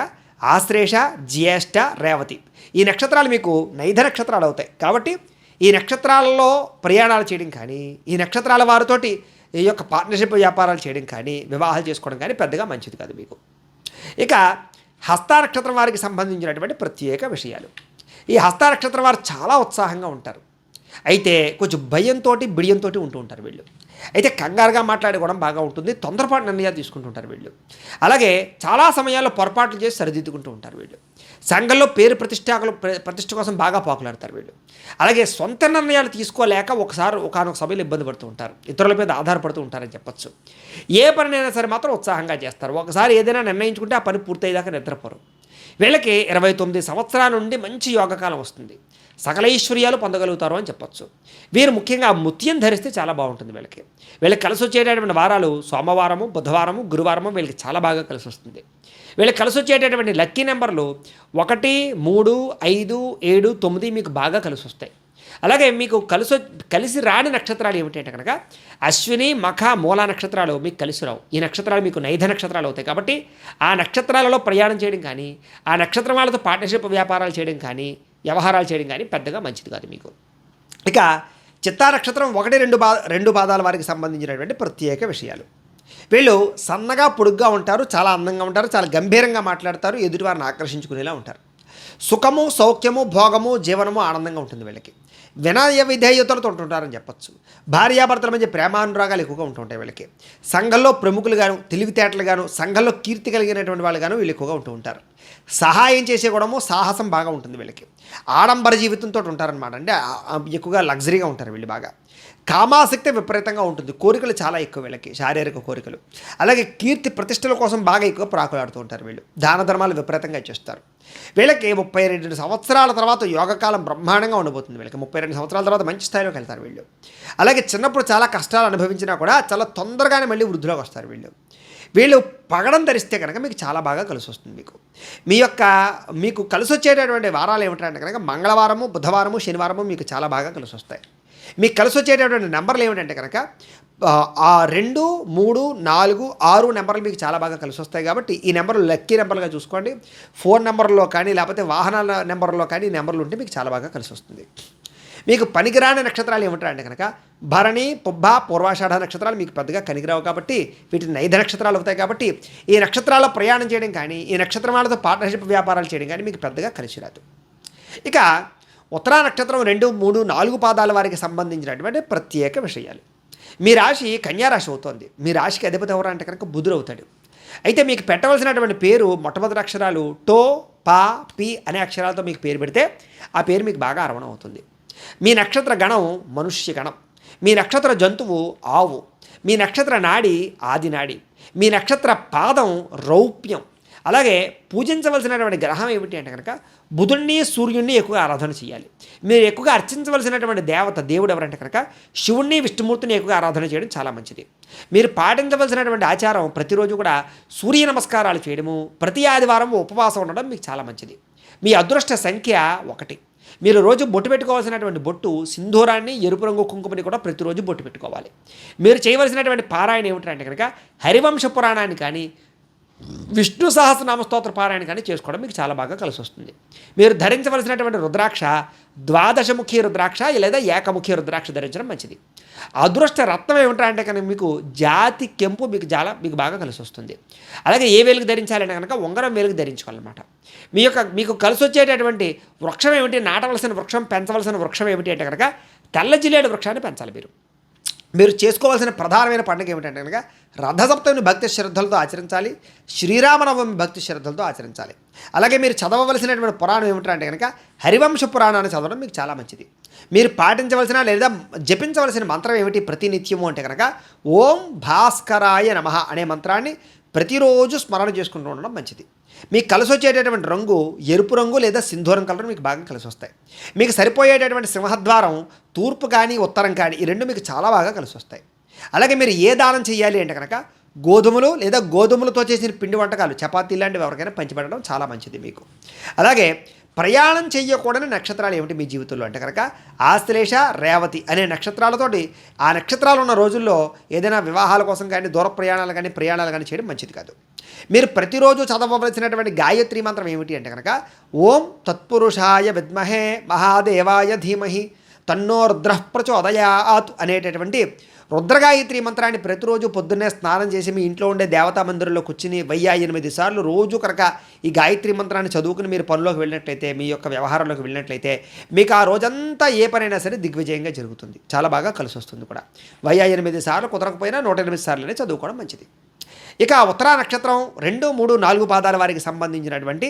ఆశ్లేష, జ్యేష్ఠ, రేవతి ఈ నక్షత్రాలు మీకు నైధ నక్షత్రాలు అవుతాయి. కాబట్టి ఈ నక్షత్రాలలో ప్రయాణాలు చేయడం కానీ ఈ నక్షత్రాల వారితోటి ఈ యొక్క పార్ట్నర్షిప్ వ్యాపారాలు చేయడం కానీ వివాహాలు చేసుకోవడం కానీ పెద్దగా మంచిది కాదు మీకు. ఇక హస్త నక్షత్రం వారికి సంబంధించినటువంటి ప్రత్యేక విషయాలు. ఈ హస్త నక్షత్రం వారు చాలా ఉత్సాహంగా ఉంటారు. అయితే కొంచెం భయంతో, బిడియంతో ఉంటూ ఉంటారు వీళ్ళు. అయితే కంగారుగా మాట్లాడుకోవడం బాగా ఉంటుంది. తొందరపాటు నిర్ణయాలు తీసుకుంటుంటారు వీళ్ళు. అలాగే చాలా సమయాల్లో పొరపాట్లు చేసి సరిదిద్దుకుంటూ ఉంటారు వీళ్ళు. సంఘంలో పేరు ప్రతిష్ట కోసం బాగా పాకులాడతారు వీళ్ళు. అలాగే సొంత నిర్ణయాలు తీసుకోలేక ఒకనొక సమయంలో ఇబ్బంది పడుతూ ఉంటారు. ఇతరుల మీద ఆధారపడుతూ ఉంటారని చెప్పచ్చు. ఏ పనినైనా సరే మాత్రం ఉత్సాహంగా చేస్తారు. ఒకసారి ఏదైనా నిర్ణయించుకుంటే ఆ పని పూర్తయ్యేదాకా నిద్రపోరు. వీళ్ళకి 29 సంవత్సరాల నుండి మంచి యోగకాలం వస్తుంది. సకల ఐశ్వర్యాలు పొందగలుగుతారు అని చెప్పచ్చు. వీరు ముఖ్యంగా ముత్యం ధరిస్తే చాలా బాగుంటుంది వీళ్ళకి కలిసి వచ్చేటటువంటి వారాలు సోమవారము, బుధవారము, గురువారము వీళ్ళకి చాలా బాగా కలిసి వస్తుంది. వీళ్ళకి కలిసి వచ్చేటటువంటి లక్కీ నెంబర్లు 1, 3, 5, 7, 9 మీకు బాగా కలిసి వస్తాయి. అలాగే మీకు కలిసి రాని నక్షత్రాలు ఏమిటంటే కనుక అశ్విని, మఖ, మూల నక్షత్రాలు మీకు కలిసి రావు. ఈ నక్షత్రాలు మీకు నైధ నక్షత్రాలు అవుతాయి. కాబట్టి ఆ నక్షత్రాలలో ప్రయాణం చేయడం కానీ ఆ నక్షత్రం వాళ్ళతో పార్ట్నర్షిప్ వ్యాపారాలు చేయడం కానీ వ్యవహారాలు చేయడం కానీ పెద్దగా మంచిది కాదు మీకు. ఇక చిత్తా నక్షత్రం 1, 2 పాదాల వారికి సంబంధించినటువంటి ప్రత్యేక విషయాలు. వీళ్ళు సన్నగా పొడుగ్గా ఉంటారు, చాలా అందంగా ఉంటారు, చాలా గంభీరంగా మాట్లాడతారు, ఎదుటివారిని ఆకర్షించుకునేలా ఉంటారు. సుఖము, సౌఖ్యము, భోగము, జీవనము ఆనందంగా ఉంటుంది వీళ్ళకి. వినయ విధేయతలతో ఉంటుంటారని చెప్పొచ్చు. భార్యాభర్తల మధ్య ప్రేమానురాగాలు ఎక్కువగా ఉంటుంటాయి వీళ్ళకి. సంఘంలో ప్రముఖులుగాను, తెలివితేటలుగాను, సంఘంలో కీర్తి కలిగినటువంటి వాళ్ళుగాను వీళ్ళు ఎక్కువగా ఉంటూ ఉంటారు. సహాయం చేసే గుణము, సాహసం బాగా ఉంటుంది వీళ్ళకి. ఆడంబర జీవితంతో ఉంటారనమాట. అంటే ఎక్కువగా లగ్జరీగా ఉంటారు వీళ్ళు బాగా. కామాసక్తి విపరీతంగా ఉంటుంది. కోరికలు చాలా ఎక్కువ వీళ్ళకి, శారీరక కోరికలు. అలాగే కీర్తి ప్రతిష్టల కోసం బాగా ఎక్కువ ప్రాకులాడుతూ ఉంటారు వీళ్ళు. దాన ధర్మాలు విపరీతంగా చేస్తారు. వీళ్ళకి 32 సంవత్సరాల తర్వాత యోగకాలం బ్రహ్మాండంగా ఉండబోతుంది. వీళ్ళకి 32 సంవత్సరాల తర్వాత మంచి స్థాయిలోకి వెళ్తారు వీళ్ళు. అలాగే చిన్నప్పుడు చాలా కష్టాలు అనుభవించినా కూడా చాలా తొందరగానే మళ్ళీ వృద్ధిలోకి వస్తారు వీళ్ళు. వీళ్ళు పగడం ధరిస్తే కనుక మీకు చాలా బాగా కలిసి వస్తుంది. మీకు కలిసి వచ్చేటటువంటి వారాలు ఏమిటంటే కనుక మంగళవారము, బుధవారము, శనివారము మీకు చాలా బాగా కలిసి వస్తాయి. మీకు కలిసి వచ్చేటటువంటి నెంబర్లు ఏమిటంటే కనుక 2, 3, 4, 6 నెంబర్లు మీకు చాలా బాగా కలిసి వస్తాయి. కాబట్టి ఈ నెంబర్లు లక్కీ నెంబర్లుగా చూసుకోండి. ఫోన్ నెంబర్లో కానీ లేకపోతే వాహనాల నెంబర్లో కానీ ఈ నెంబర్లు ఉంటే మీకు చాలా బాగా కలిసి వస్తుంది. మీకు పనికిరాని నక్షత్రాలు ఏమిటంటే కనుక భరణి, పుబ్బ, పూర్వాషాఢ నక్షత్రాలు మీకు పెద్దగా కనికిరావు కాబట్టి వీటిని 5 నక్షత్రాలు అవుతాయి. కాబట్టి ఈ నక్షత్రాల్లో ప్రయాణం చేయడం కానీ, ఈ నక్షత్రం వాళ్ళతో పార్ట్నర్షిప్ వ్యాపారాలు చేయడం కానీ మీకు పెద్దగా కలిసి రాదు. ఇక ఉత్తరా నక్షత్రం 2, 3, 4 పాదాల వారికి సంబంధించినటువంటి ప్రత్యేక విషయాలు. మీ రాశి కన్యారాశి అవుతోంది. మీ రాశికి అధిపతి ఎవరు అంటే కనుక బుధుడు అవుతాడు. అయితే మీకు పెట్టవలసినటువంటి పేరు మొట్టమొదటి అక్షరాలు టో, పా, పి అనే అక్షరాలతో మీకు పేరు పెడితే ఆ పేరు మీకు బాగా అరవణం అవుతుంది. మీ నక్షత్ర గణం మనుష్య గణం. మీ నక్షత్ర జంతువు ఆవు. మీ నక్షత్ర నాడి ఆది నాడి. మీ నక్షత్ర పాదం రౌప్యం. అలాగే పూజించవలసినటువంటి గ్రహం ఏమిటి అంటే కనుక బుధుణ్ణి, సూర్యుడిని ఎక్కువగా ఆరాధన చేయాలి. మీరు ఎక్కువగా అర్చించవలసినటువంటి దేవుడు ఎవరంటే కనుక శివుణ్ణి, విష్ణుమూర్తిని ఎక్కువగా ఆరాధన చేయడం చాలా మంచిది. మీరు పాటించవలసినటువంటి ఆచారం ప్రతిరోజు కూడా సూర్య నమస్కారాలు చేయడము, ప్రతి ఆదివారం ఉపవాసం ఉండడం మీకు చాలా మంచిది. మీ అదృష్ట సంఖ్య 1. మీరు రోజు బొట్టు పెట్టుకోవాల్సినటువంటి బొట్టు సింధూరాన్ని, ఎరుపు రంగు కుంకుమని కూడా ప్రతిరోజు బొట్టు పెట్టుకోవాలి. మీరు చేయవలసినటువంటి పారాయణ ఏమిటంటే కనుక హరివంశ పురాణాన్ని కానీ, విష్ణు సహస్రనామ స్తోత్ర పారాయణ కానీ చేసుకోవడం మీకు చాలా బాగా కలిసి వస్తుంది. మీరు ధరించవలసినటువంటి రుద్రాక్ష ద్వాదశముఖి రుద్రాక్ష లేదా ఏకముఖి రుద్రాక్ష ధరించడం మంచిది. అదృష్ట రత్నం ఏమిటంటే కనుక మీకు జాతి కెంపు మీకు బాగా కలిసి వస్తుంది. అలాగే ఏ వేలుగు ధరించాలంటే కనుక ఉంగరం వేలుగు ధరించుకోవాలన్నమాట. మీకు కలిసి వచ్చేటటువంటి వృక్షం ఏమిటి, నాటవలసిన వృక్షం, పెంచవలసిన వృక్షం ఏమిటి అంటే కనుక తెల్ల జిల్లేడు వృక్షాన్ని పెంచాలి. మీరు చేసుకోవాల్సిన ప్రధానమైన పండుగ ఏమిటంటే కనుక రథసప్తమిని భక్తి శ్రద్ధలతో ఆచరించాలి. శ్రీరామనవమి భక్తి శ్రద్ధలతో ఆచరించాలి. అలాగే మీరు చదవవలసినటువంటి పురాణం ఏమిటంటే కనుక హరివంశ పురాణాన్ని చదవడం మీకు చాలా మంచిది. మీరు పాటించవలసిన లేదా జపించవలసిన మంత్రం ఏమిటి ప్రతినిత్యము అంటే కనుక ఓం భాస్కరాయ నమః అనే మంత్రాన్ని ప్రతిరోజు స్మరణ చేసుకుంటూ ఉండడం మంచిది. మీకు కలిసి వచ్చేటటువంటి రంగు ఎరుపు రంగు లేదా సింధూరం కలర్ మీకు బాగా కలిసి వస్తాయి. మీకు సరిపోయేటటువంటి సింహద్వారం తూర్పు కానీ, ఉత్తరం కానీ ఈ రెండు మీకు చాలా బాగా కలిసి వస్తాయి. అలాగే మీరు ఏ దానం చేయాలి అంటే కనుక గోధుమలు లేదా గోధుమలతో చేసిన పిండి వంటకాలు, చపాతీ లాంటివి ఎవరికైనా పంచిపెట్టడం చాలా మంచిది మీకు. అలాగే ప్రయాణం చేయకూడని నక్షత్రాలు ఏమిటి మీ జీవితంలో అంటే కనుక ఆశ్లేష, రేవతి అనే నక్షత్రాలతోటి ఆ నక్షత్రాలు ఉన్న రోజుల్లో ఏదైనా వివాహాల కోసం కానీ, దూర ప్రయాణాలు కానీ చేయడం మంచిది కాదు. మీరు ప్రతిరోజు చదవవలసినటువంటి గాయత్రి మంత్రం ఏమిటి అంటే కనుక ఓం తత్పురుషాయ విద్మహే మహాదేవాయ ధీమహి తన్నో రుద్రః ప్రచోదయాత్ అనేటటువంటి రుద్రగాయత్రి మంత్రాన్ని ప్రతిరోజు పొద్దున్నే స్నానం చేసి మీ ఇంట్లో ఉండే దేవతా మందిరంలో కూర్చుని 8 సార్లు రోజు కనుక ఈ గాయత్రి మంత్రాన్ని చదువుకుని మీరు పనిలోకి వెళ్ళినట్లయితే, మీ యొక్క వ్యవహారంలోకి వెళ్ళినట్లయితే మీకు ఆ రోజంతా ఏ పనైనా సరే దిగ్విజయంగా జరుగుతుంది. చాలా బాగా కలిసి వస్తుంది కూడా. 8 సార్లు కుదరకపోయినా 108 సార్లనే చదువుకోవడం మంచిది. ఇక ఉత్తరా నక్షత్రం 2, 3, 4 పాదాల వారికి సంబంధించినటువంటి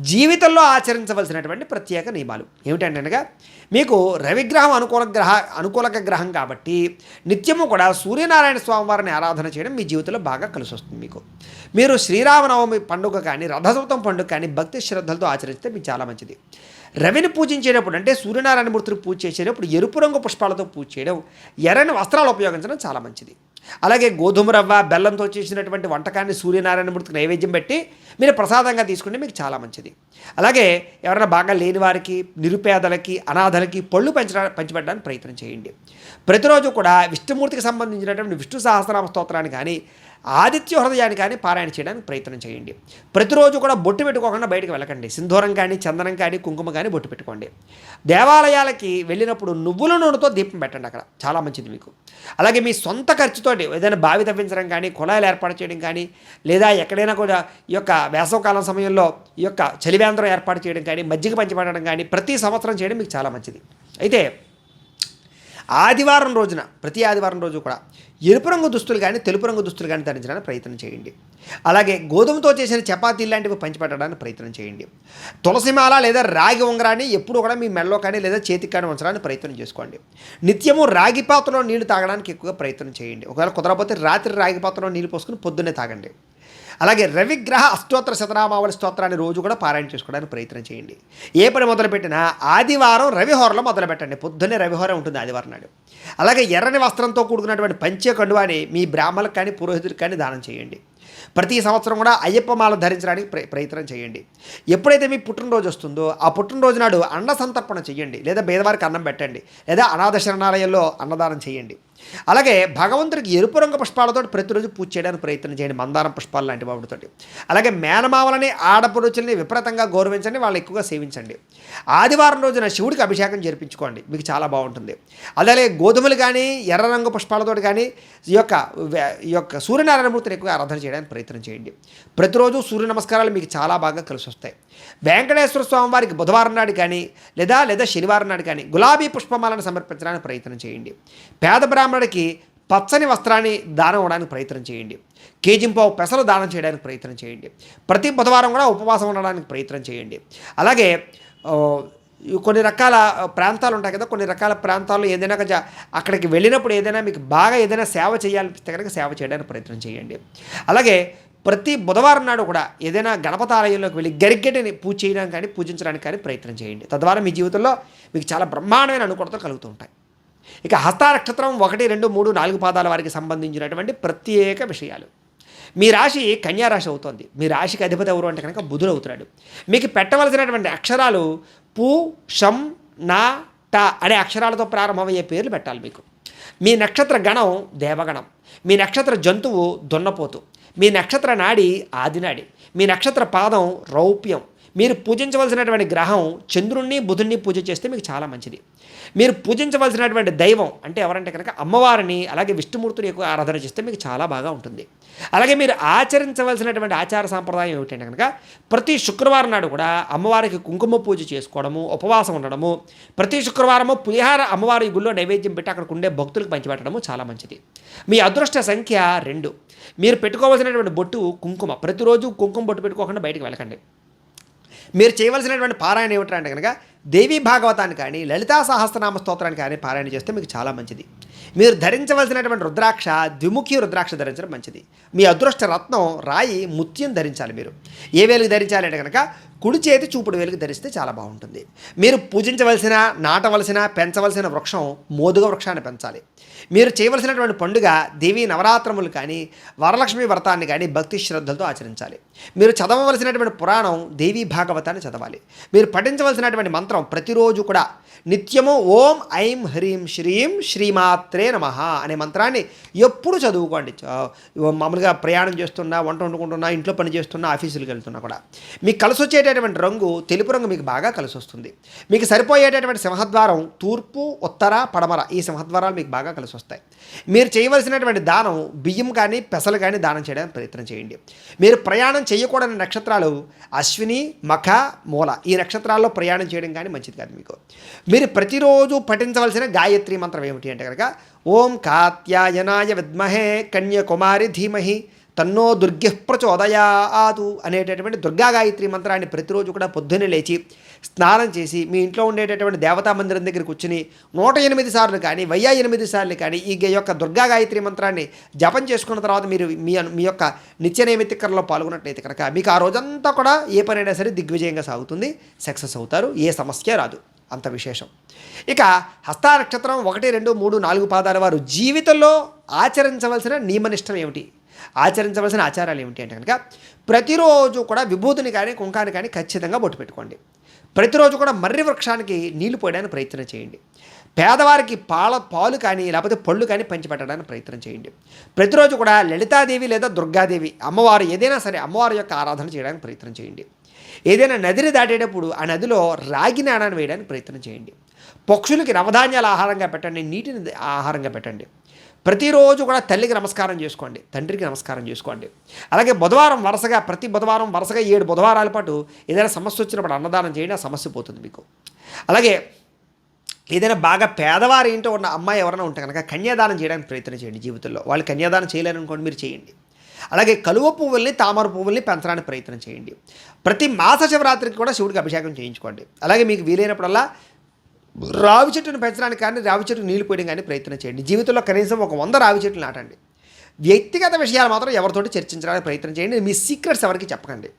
జీవితంలో ఆచరించవలసినటువంటి ప్రత్యేక నియమాలు ఏమిటంటే అనగా మీకు రవిగ్రహం అనుకూలక గ్రహం కాబట్టి నిత్యము కూడా సూర్యనారాయణ స్వామివారిని ఆరాధన చేయడం మీ జీవితంలో బాగా కలిసి వస్తుంది. మీరు శ్రీరామనవమి పండుగ కానీ, రథసప్తమి పండుగ కానీ భక్తి శ్రద్ధలతో ఆచరిస్తే మీకు చాలా మంచిది. రవిని పూజించేటప్పుడు అంటే సూర్యనారాయణమూర్తిని పూజ చేసేటప్పుడు ఎరుపు రంగు పుష్పాలతో పూజ చేయడం, ఎర్రని వస్త్రాలు ఉపయోగించడం చాలా మంచిది. అలాగే గోధుమ రవ్వ, బెల్లంతో చేసినటువంటి వంటకాన్ని సూర్యనారాయణమూర్తికి నైవేద్యం పెట్టి మీరు ప్రసాదంగా తీసుకుంటే మీకు చాలా మంచిది. అలాగే ఎవరైనా బాగా లేని వారికి, నిరుపేదలకి, అనాథలకి పళ్ళు పంచిపెట్టడానికి ప్రయత్నం చేయండి. ప్రతిరోజు కూడా విష్ణుమూర్తికి సంబంధించినటువంటి విష్ణు సహస్రనామ స్తోత్రాన్ని కానీ, ఆదిత్య హృదయాన్ని కానీ పారాయణ చేయడానికి ప్రయత్నం చేయండి. ప్రతిరోజు కూడా బొట్టు పెట్టుకోకుండా బయటకు వెళ్ళకండి. సింధూరం కానీ, చందనం కానీ, కుంకుమ కానీ బొట్టు పెట్టుకోండి. దేవాలయాలకి వెళ్ళినప్పుడు నువ్వుల నూనెతో దీపం పెట్టండి, అక్కడ చాలా మంచిది మీకు. అలాగే మీ సొంత ఖర్చుతోటి ఏదైనా బావి తవ్వించడం కానీ, కుళాయిలు ఏర్పాటు చేయడం కానీ, లేదా ఎక్కడైనా కూడా ఈ యొక్క వేసవకాలం సమయంలో ఈ యొక్క చలివేంద్రం ఏర్పాటు చేయడం కానీ, మజ్జిగ పంచిపెట్టడం కానీ ప్రతి సంవత్సరం చేయడం మీకు చాలా మంచిది. అయితే ఆదివారం రోజున, ప్రతి ఆదివారం రోజు కూడా ఎరుపు రంగు దుస్తులు కానీ, తెలుపు రంగు దుస్తులు కానీ ధరించడానికి ప్రయత్నం చేయండి. అలాగే గోధుమతో చేసిన చపాతీలు లాంటివి పంచిపెట్టడానికి ప్రయత్నం చేయండి. తులసిమాల లేదా రాగి ఉంగరాన్ని ఎప్పుడు కూడా మీ మెడలో కానీ లేదా చేతికి కానీ ఉంచడానికి ప్రయత్నం చేసుకోండి. నిత్యము రాగి పాత్రలో నీళ్లు తాగడానికి ఎక్కువగా ప్రయత్నం చేయండి. ఒకవేళ కుదరకపోతే రాత్రి రాగి పాత్రలో నీళ్ళు పోసుకుని పొద్దున్నే తాగండి. అలాగే రవిగ్రహ అష్టోత్తర శతనామావళి స్తోత్రాన్ని రోజు కూడా పారాయణ చేసుకోవడానికి ప్రయత్నం చేయండి. ఏ పని మొదలుపెట్టినా ఆదివారం రవిహోరలో మొదలుపెట్టండి. పొద్దున్నే రవిహోర ఉంటుంది ఆదివారం నాడు. అలాగే ఎర్రని వస్త్రంతో కూడుకున్నటువంటి పంచె కండువాని మీ బ్రాహ్మణులకు కానీ, పురోహితులకు కానీ దానం చేయండి. ప్రతి సంవత్సరం కూడా అయ్యప్ప మాల ధరించడానికి ప్రయత్నం చేయండి. ఎప్పుడైతే మీ పుట్టినరోజు వస్తుందో ఆ పుట్టినరోజు నాడు అన్న సంతర్పణ చేయండి, లేదా పేదవారికి అన్నం పెట్టండి, లేదా అనాథ శరణాలయంలో అన్నదానం చేయండి. అలాగే భగవంతుడికి ఎరుపు రంగు పుష్పాలతో ప్రతిరోజు పూజ చేయడానికి ప్రయత్నం చేయండి, మందారం పుష్పాలు లాంటి వాటితోటి. అలాగే మేనమావలని, ఆడపడుచుల్ని విపరీతంగా గౌరవించండి, వాళ్ళని ఎక్కువగా సేవించండి. ఆదివారం రోజున శివుడికి అభిషేకం జరిపించుకోండి, మీకు చాలా బాగుంటుంది. అలాగే గోధుమలు కానీ, ఎర్ర రంగు పుష్పాలతో కానీ ఈ యొక్క సూర్యనారాయణమూర్తిని ఎక్కువగా ఆరాధన చేయడానికి ప్రయత్నం చేయండి. ప్రతిరోజు సూర్య నమస్కారాలు మీకు చాలా బాగా కలిసి వస్తాయి. వెంకటేశ్వర స్వామి వారికి బుధవారం నాడు కానీ, లేదా శనివారం నాడు కానీ గులాబీ పుష్పమాలను సమర్పించడానికి ప్రయత్నం చేయండి. పేద బ్రాహ్మణుడికి పచ్చని వస్త్రాన్ని దానం ఇవ్వడానికి ప్రయత్నం చేయండి. కేజింపావు పెసలు దానం చేయడానికి ప్రయత్నం చేయండి. ప్రతి బుధవారం కూడా ఉపవాసం ఉండడానికి ప్రయత్నం చేయండి. అలాగే కొన్ని రకాల ప్రాంతాలు ఉంటాయి కదా, కొన్ని రకాల ప్రాంతాల్లో ఏదైనా అక్కడికి వెళ్ళినప్పుడు ఏదైనా మీకు బాగా ఏదైనా సేవ చేయాలనిపిస్తే కనుక సేవ చేయడానికి ప్రయత్నం చేయండి. అలాగే ప్రతి బుధవారం నాడు కూడా ఏదైనా గణపతి ఆలయంలోకి వెళ్ళి గరిగెడ్డని పూజ చేయడానికి కానీ, పూజించడానికి కానీ ప్రయత్నం చేయండి. తద్వారా మీ జీవితంలో మీకు చాలా బ్రహ్మాండమైన అనుకూలతలు కలుగుతూ ఉంటాయి. ఇక హస్త నక్షత్రం 1, 2, 3, 4 పాదాల వారికి సంబంధించినటువంటి ప్రత్యేక విషయాలు. మీ రాశి కన్యా రాశి అవుతుంది. మీ రాశికి అధిపతి ఎవరు అంటే కనుక బుధుడు అవుతున్నాడు. మీకు పెట్టవలసినటువంటి అక్షరాలు పు, షం, నా, ట అనే అక్షరాలతో ప్రారంభమయ్యే పేర్లు పెట్టాలి మీకు. మీ నక్షత్ర గణం దేవగణం. మీ నక్షత్ర జంతువు దున్నపోతు. మీ నక్షత్ర నాడి ఆదినాడి. మీ నక్షత్ర పాదం రౌప్యం. మీరు పూజించవలసినటువంటి గ్రహం చంద్రుణ్ణి, బుధుణ్ణి పూజ చేస్తే మీకు చాలా మంచిది. మీరు పూజించవలసినటువంటి దైవం అంటే ఎవరంటే కనుక అమ్మవారిని, అలాగే విష్ణుమూర్తిని ఎక్కువ ఆరాధన చేస్తే మీకు చాలా బాగా ఉంటుంది. అలాగే మీరు ఆచరించవలసినటువంటి ఆచార సాంప్రదాయం ఏమిటంటే కనుక ప్రతి శుక్రవారం నాడు కూడా అమ్మవారికి కుంకుమ పూజ చేసుకోవడము, ఉపవాసం ఉండడము, ప్రతి శుక్రవారము పులిహార అమ్మవారి గుళ్ళో నైవేద్యం పెట్టి అక్కడికి ఉండే భక్తులకు పంచిపెట్టడము చాలా మంచిది. మీ అదృష్ట సంఖ్య 2. మీరు పెట్టుకోవాల్సినటువంటి బొట్టు కుంకుమ. ప్రతిరోజు కుంకుమ బొట్టు పెట్టుకోకుండా బయటకు వెళ్ళకండి. మీరు చేయవలసినటువంటి పారాయణ ఏమిటంటే కనుక దేవీ భాగవతాన్ని కానీ, లలితా సహస్రనామ స్తోత్రాన్ని కానీ పారాయణ చేస్తే మీకు చాలా మంచిది. మీరు ధరించవలసినటువంటి రుద్రాక్ష ద్విముఖి రుద్రాక్ష ధరించడం మంచిది. మీ అదృష్ట రత్నం రాయి ముత్యం ధరించాలి. మీరు ఏ వేలుగు ధరించాలి అంటే కనుక కుడి చేతి చూపుడు వేలుగు ధరిస్తే చాలా బాగుంటుంది. మీరు పూజించవలసిన, నాటవలసిన, పెంచవలసిన వృక్షం మోదుగ వృక్షాన్ని పెంచాలి. మీరు చేయవలసినటువంటి పండుగ దేవీ నవరాత్రములు కానీ, వరలక్ష్మి వ్రతాన్ని కానీ భక్తి శ్రద్ధలతో ఆచరించాలి. మీరు చదవవలసినటువంటి పురాణం దేవీ భాగవతాన్ని చదవాలి. మీరు పఠించవలసినటువంటి మంత్రం ప్రతిరోజు కూడా నిత్యము ఓం ఐం హ్రీం శ్రీం శ్రీమాత్రే నమః అనే మంత్రాన్ని ఎప్పుడు చదువుకోండి. మామూలుగా ప్రయాణం చేస్తున్నా, వంట వండుకుంటున్నా, ఇంట్లో పని చేస్తున్నా, ఆఫీసులకు వెళ్తున్నా కూడా మీకు కలిసి వచ్చేటటువంటి రంగు తెలుపు రంగు మీకు బాగా కలిసి వస్తుంది. మీకు సరిపోయేటటువంటి సింహద్వారం తూర్పు, ఉత్తర, పడమర ఈ సింహద్వారాలు మీకు బాగా కలిసి వస్తాయి. మీరు చేయవలసినటువంటి దానం బియ్యం కానీ, పెసలు కానీ దానం చేయడానికి ప్రయత్నం చేయండి. మీరు ప్రయాణం చేయకూడని నక్షత్రాలు అశ్విని, మఖ, మూల ఈ నక్షత్రాల్లో ప్రయాణం చేయడం కానీ మంచిది కాదు మీకు. మీరు ప్రతిరోజు పఠించవలసిన గాయత్రి మంత్రం ఏమిటి అంటే కనుక ఓం కాత్యాయనాయ విద్మహే కన్యాకుమారి ధీమహి తన్నో దుర్గః ప్రచోదయాతు అనేటటువంటి దుర్గా గాయత్రి మంత్రాన్ని ప్రతిరోజు కూడా పొద్దున్నే లేచి స్నానం చేసి మీ ఇంట్లో ఉండేటటువంటి దేవతా మందిరం దగ్గర కూర్చుని 108 సార్లు కానీ 1008 సార్లు కానీ ఈ యొక్క దుర్గా గాయత్రి మంత్రాన్ని జపం చేసుకున్న తర్వాత మీరు మీ యొక్క నిత్య నైమిత్తికరలో పాల్గొన్నట్లయితే కనుక మీకు ఆ రోజంతా కూడా ఏ పనైనా సరే దిగ్విజయంగా సాగుతుంది, సక్సెస్ అవుతారు, ఏ సమస్య రాదు. అంత విశేషం. ఇక హస్త నక్షత్రం 1, 2, 3, 4 పాదాల వారు జీవితంలో ఆచరించవలసిన నియమనిష్టం ఏమిటి, ఆచరించవలసిన ఆచారాలు ఏమిటి అంటే కనుక ప్రతిరోజు కూడా విభూతిని కానీ, కుంకాన్ని కానీ ఖచ్చితంగా బొట్టు పెట్టుకోండి. ప్రతిరోజు కూడా మర్రి వృక్షానికి నీళ్లు పోయడానికి ప్రయత్నం చేయండి. పేదవారికి పాలు కానీ లేకపోతే పళ్ళు కానీ పంచిపెట్టడానికి ప్రయత్నం చేయండి. ప్రతిరోజు కూడా లలితాదేవి లేదా దుర్గాదేవి అమ్మవారు ఏదైనా సరే అమ్మవారి యొక్క ఆరాధన చేయడానికి ప్రయత్నం చేయండి. ఏదైనా నదిని దాటేటప్పుడు ఆ నదిలో రాగి నాణాన్ని వేయడానికి ప్రయత్నం చేయండి. పక్షులకి నవధాన్యాల ఆహారంగా పెట్టండి, నీటిని ఆహారంగా పెట్టండి. ప్రతిరోజు కూడా తల్లికి నమస్కారం చేసుకోండి, తండ్రికి నమస్కారం చేసుకోండి. అలాగే ప్రతి బుధవారం వరుసగా 7 బుధవారాల పాటు ఏదైనా సమస్య వచ్చినప్పుడు అన్నదానం చేయండి, ఆ సమస్య పోతుంది మీకు. అలాగే ఏదైనా బాగా పేదవారి ఇంట్లో ఉన్న అమ్మాయి ఎవరైనా ఉంటే కనుక కన్యాదానం చేయడానికి ప్రయత్నం చేయండి. జీవితంలో వాళ్ళు కన్యాదానం చేయలేరనుకోండి, మీరు చేయండి. అలాగే కలువ పువ్వుల్ని తామర పువ్వుల్ని పెంచడానికి ప్రయత్నం చేయండి. ప్రతి మాస శివరాత్రికి కూడా శివుడికి అభిషేకం చేయించుకోండి. అలాగే మీకు వీలైనప్పుడల్లా రావి చెట్టును పెంచడానికి కానీ రావి చెట్టుకు నీళ్లు పోయడం కానీ ప్రయత్నం చేయండి. జీవితంలో కనీసం ఒక 100 రావి చెట్లు నాటండి. వ్యక్తిగత విషయాలు మాత్రం ఎవరితోటి చర్చించడానికి ప్రయత్నం చేయండి. మీ సీక్రెట్స్ ఎవరికి చెప్పకండి.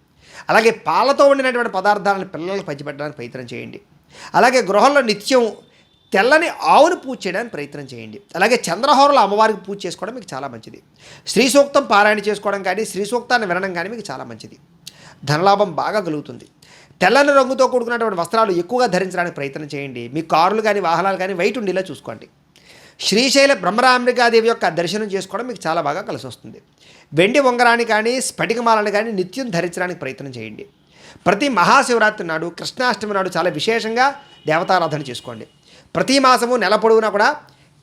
అలాగే పాలతో వండినటువంటి పదార్థాలను పిల్లలకు పంచిపెట్టడానికి ప్రయత్నం చేయండి. అలాగే గృహంలో నిత్యం తెల్లని ఆవును పూజ చేయడానికి ప్రయత్నం చేయండి. అలాగే చంద్రహోరలో అమ్మవారికి పూజ చేసుకోవడం మీకు చాలా మంచిది. శ్రీ సూక్తం పారాయణ చేసుకోవడం కానీ శ్రీ సూక్తాన్ని వినడం కానీ మీకు చాలా మంచిది. ధనలాభం బాగా కలుగుతుంది. తెల్లని రంగుతో కూడుకున్నటువంటి వస్త్రాలు ఎక్కువగా ధరించడానికి ప్రయత్నం చేయండి. మీ కారులు కానీ వాహనాలు కానీ వైట్ ఉండేలా చూసుకోండి. శ్రీశైల బ్రహ్మరాంబికాదేవి యొక్క దర్శనం చేసుకోవడం మీకు చాలా బాగా కలిసి వస్తుంది. వెండి ఉంగరాన్ని కానీ స్ఫటికమాలను కానీ నిత్యం ధరించడానికి ప్రయత్నం చేయండి. ప్రతి మహాశివరాత్రి నాడు కృష్ణాష్టమి నాడు చాలా విశేషంగా దేవతారాధన చేసుకోండి. ప్రతి మాసము నెల పొడవునా కూడా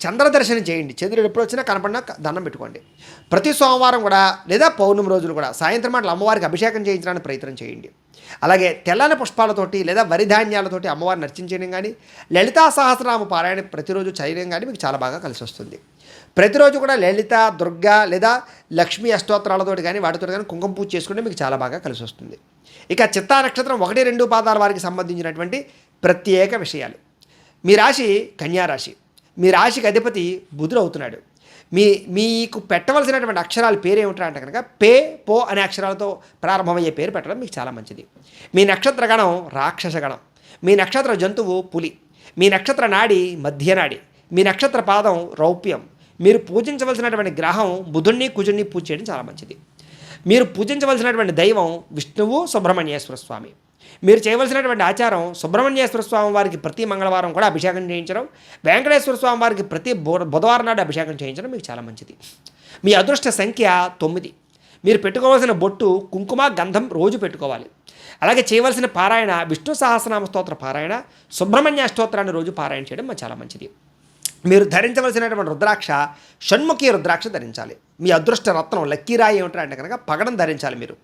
చంద్రదర్శనం చేయండి. చంద్రుడు ఎప్పుడు వచ్చినా కనపడినా దండం పెట్టుకోండి. ప్రతి సోమవారం కూడా లేదా పౌర్ణమి రోజులు కూడా సాయంత్రం మాటలు అమ్మవారికి అభిషేకం చేయించడానికి ప్రయత్నం చేయండి. అలాగే తెల్లని పుష్పాలతోటి లేదా వరిధాన్యాలతోటి అమ్మవారిని అర్చించడం కానీ లలితా సహస్రనామ పారాయణ ప్రతిరోజు చేయడం కానీ మీకు చాలా బాగా కలిసి వస్తుంది. ప్రతిరోజు కూడా లలిత దుర్గా లేదా లక్ష్మీ అష్టోత్తరాలతోటి కానీ వాటితో కానీ కుంకుమ పూజ చేసుకుంటే మీకు చాలా బాగా కలిసి వస్తుంది. ఇక చిత్తా నక్షత్రం 1-2 పాదాల వారికి సంబంధించినటువంటి ప్రత్యేక విషయాలు. మీ రాశి కన్యారాశి. మీ రాశికి అధిపతి బుధుడు అవుతున్నాడు. మీకు పెట్టవలసినటువంటి అక్షరాల పేరు ఏమిటంటే అంటే కనుక పో అనే అక్షరాలతో ప్రారంభమయ్యే పేరు పెట్టడం మీకు చాలా మంచిది. మీ నక్షత్ర గణం రాక్షస గణం. మీ నక్షత్ర జంతువు పులి. మీ నక్షత్ర నాడి మధ్యనాడి. మీ నక్షత్ర పాదం రౌప్యం. మీరు పూజించవలసినటువంటి గ్రహం బుధుణ్ణి కుజుణ్ణి పూజ చేయడం చాలా మంచిది. మీరు పూజించవలసినటువంటి దైవం విష్ణువు సుబ్రహ్మణ్యేశ్వర స్వామి. మీరు చేయవలసినటువంటి ఆచారం సుబ్రహ్మణ్యేశ్వర స్వామి వారికి ప్రతి మంగళవారం కూడా అభిషేకం చేయించడం, వెంకటేశ్వర స్వామి వారికి ప్రతి బుధవారం నాడు అభిషేకం చేయించడం మీకు చాలా మంచిది. మీ అదృష్ట సంఖ్య 9. మీరు పెట్టుకోవాల్సిన బొట్టు కుంకుమ గంధం రోజు పెట్టుకోవాలి. అలాగే చేయవలసిన పారాయణ విష్ణు సహస్రనామ స్తోత్ర పారాయణ, సుబ్రహ్మణ్య స్తోత్రాన్ని రోజు పారాయణ చేయడం చాలా మంచిది. మీరు ధరించవలసినటువంటి రుద్రాక్ష షణ్ముఖి రుద్రాక్ష ధరించాలి. మీ అదృష్ట రత్నం లక్కీరాయి ఏమిటంటే కనుక పగడం ధరించాలి. మీరు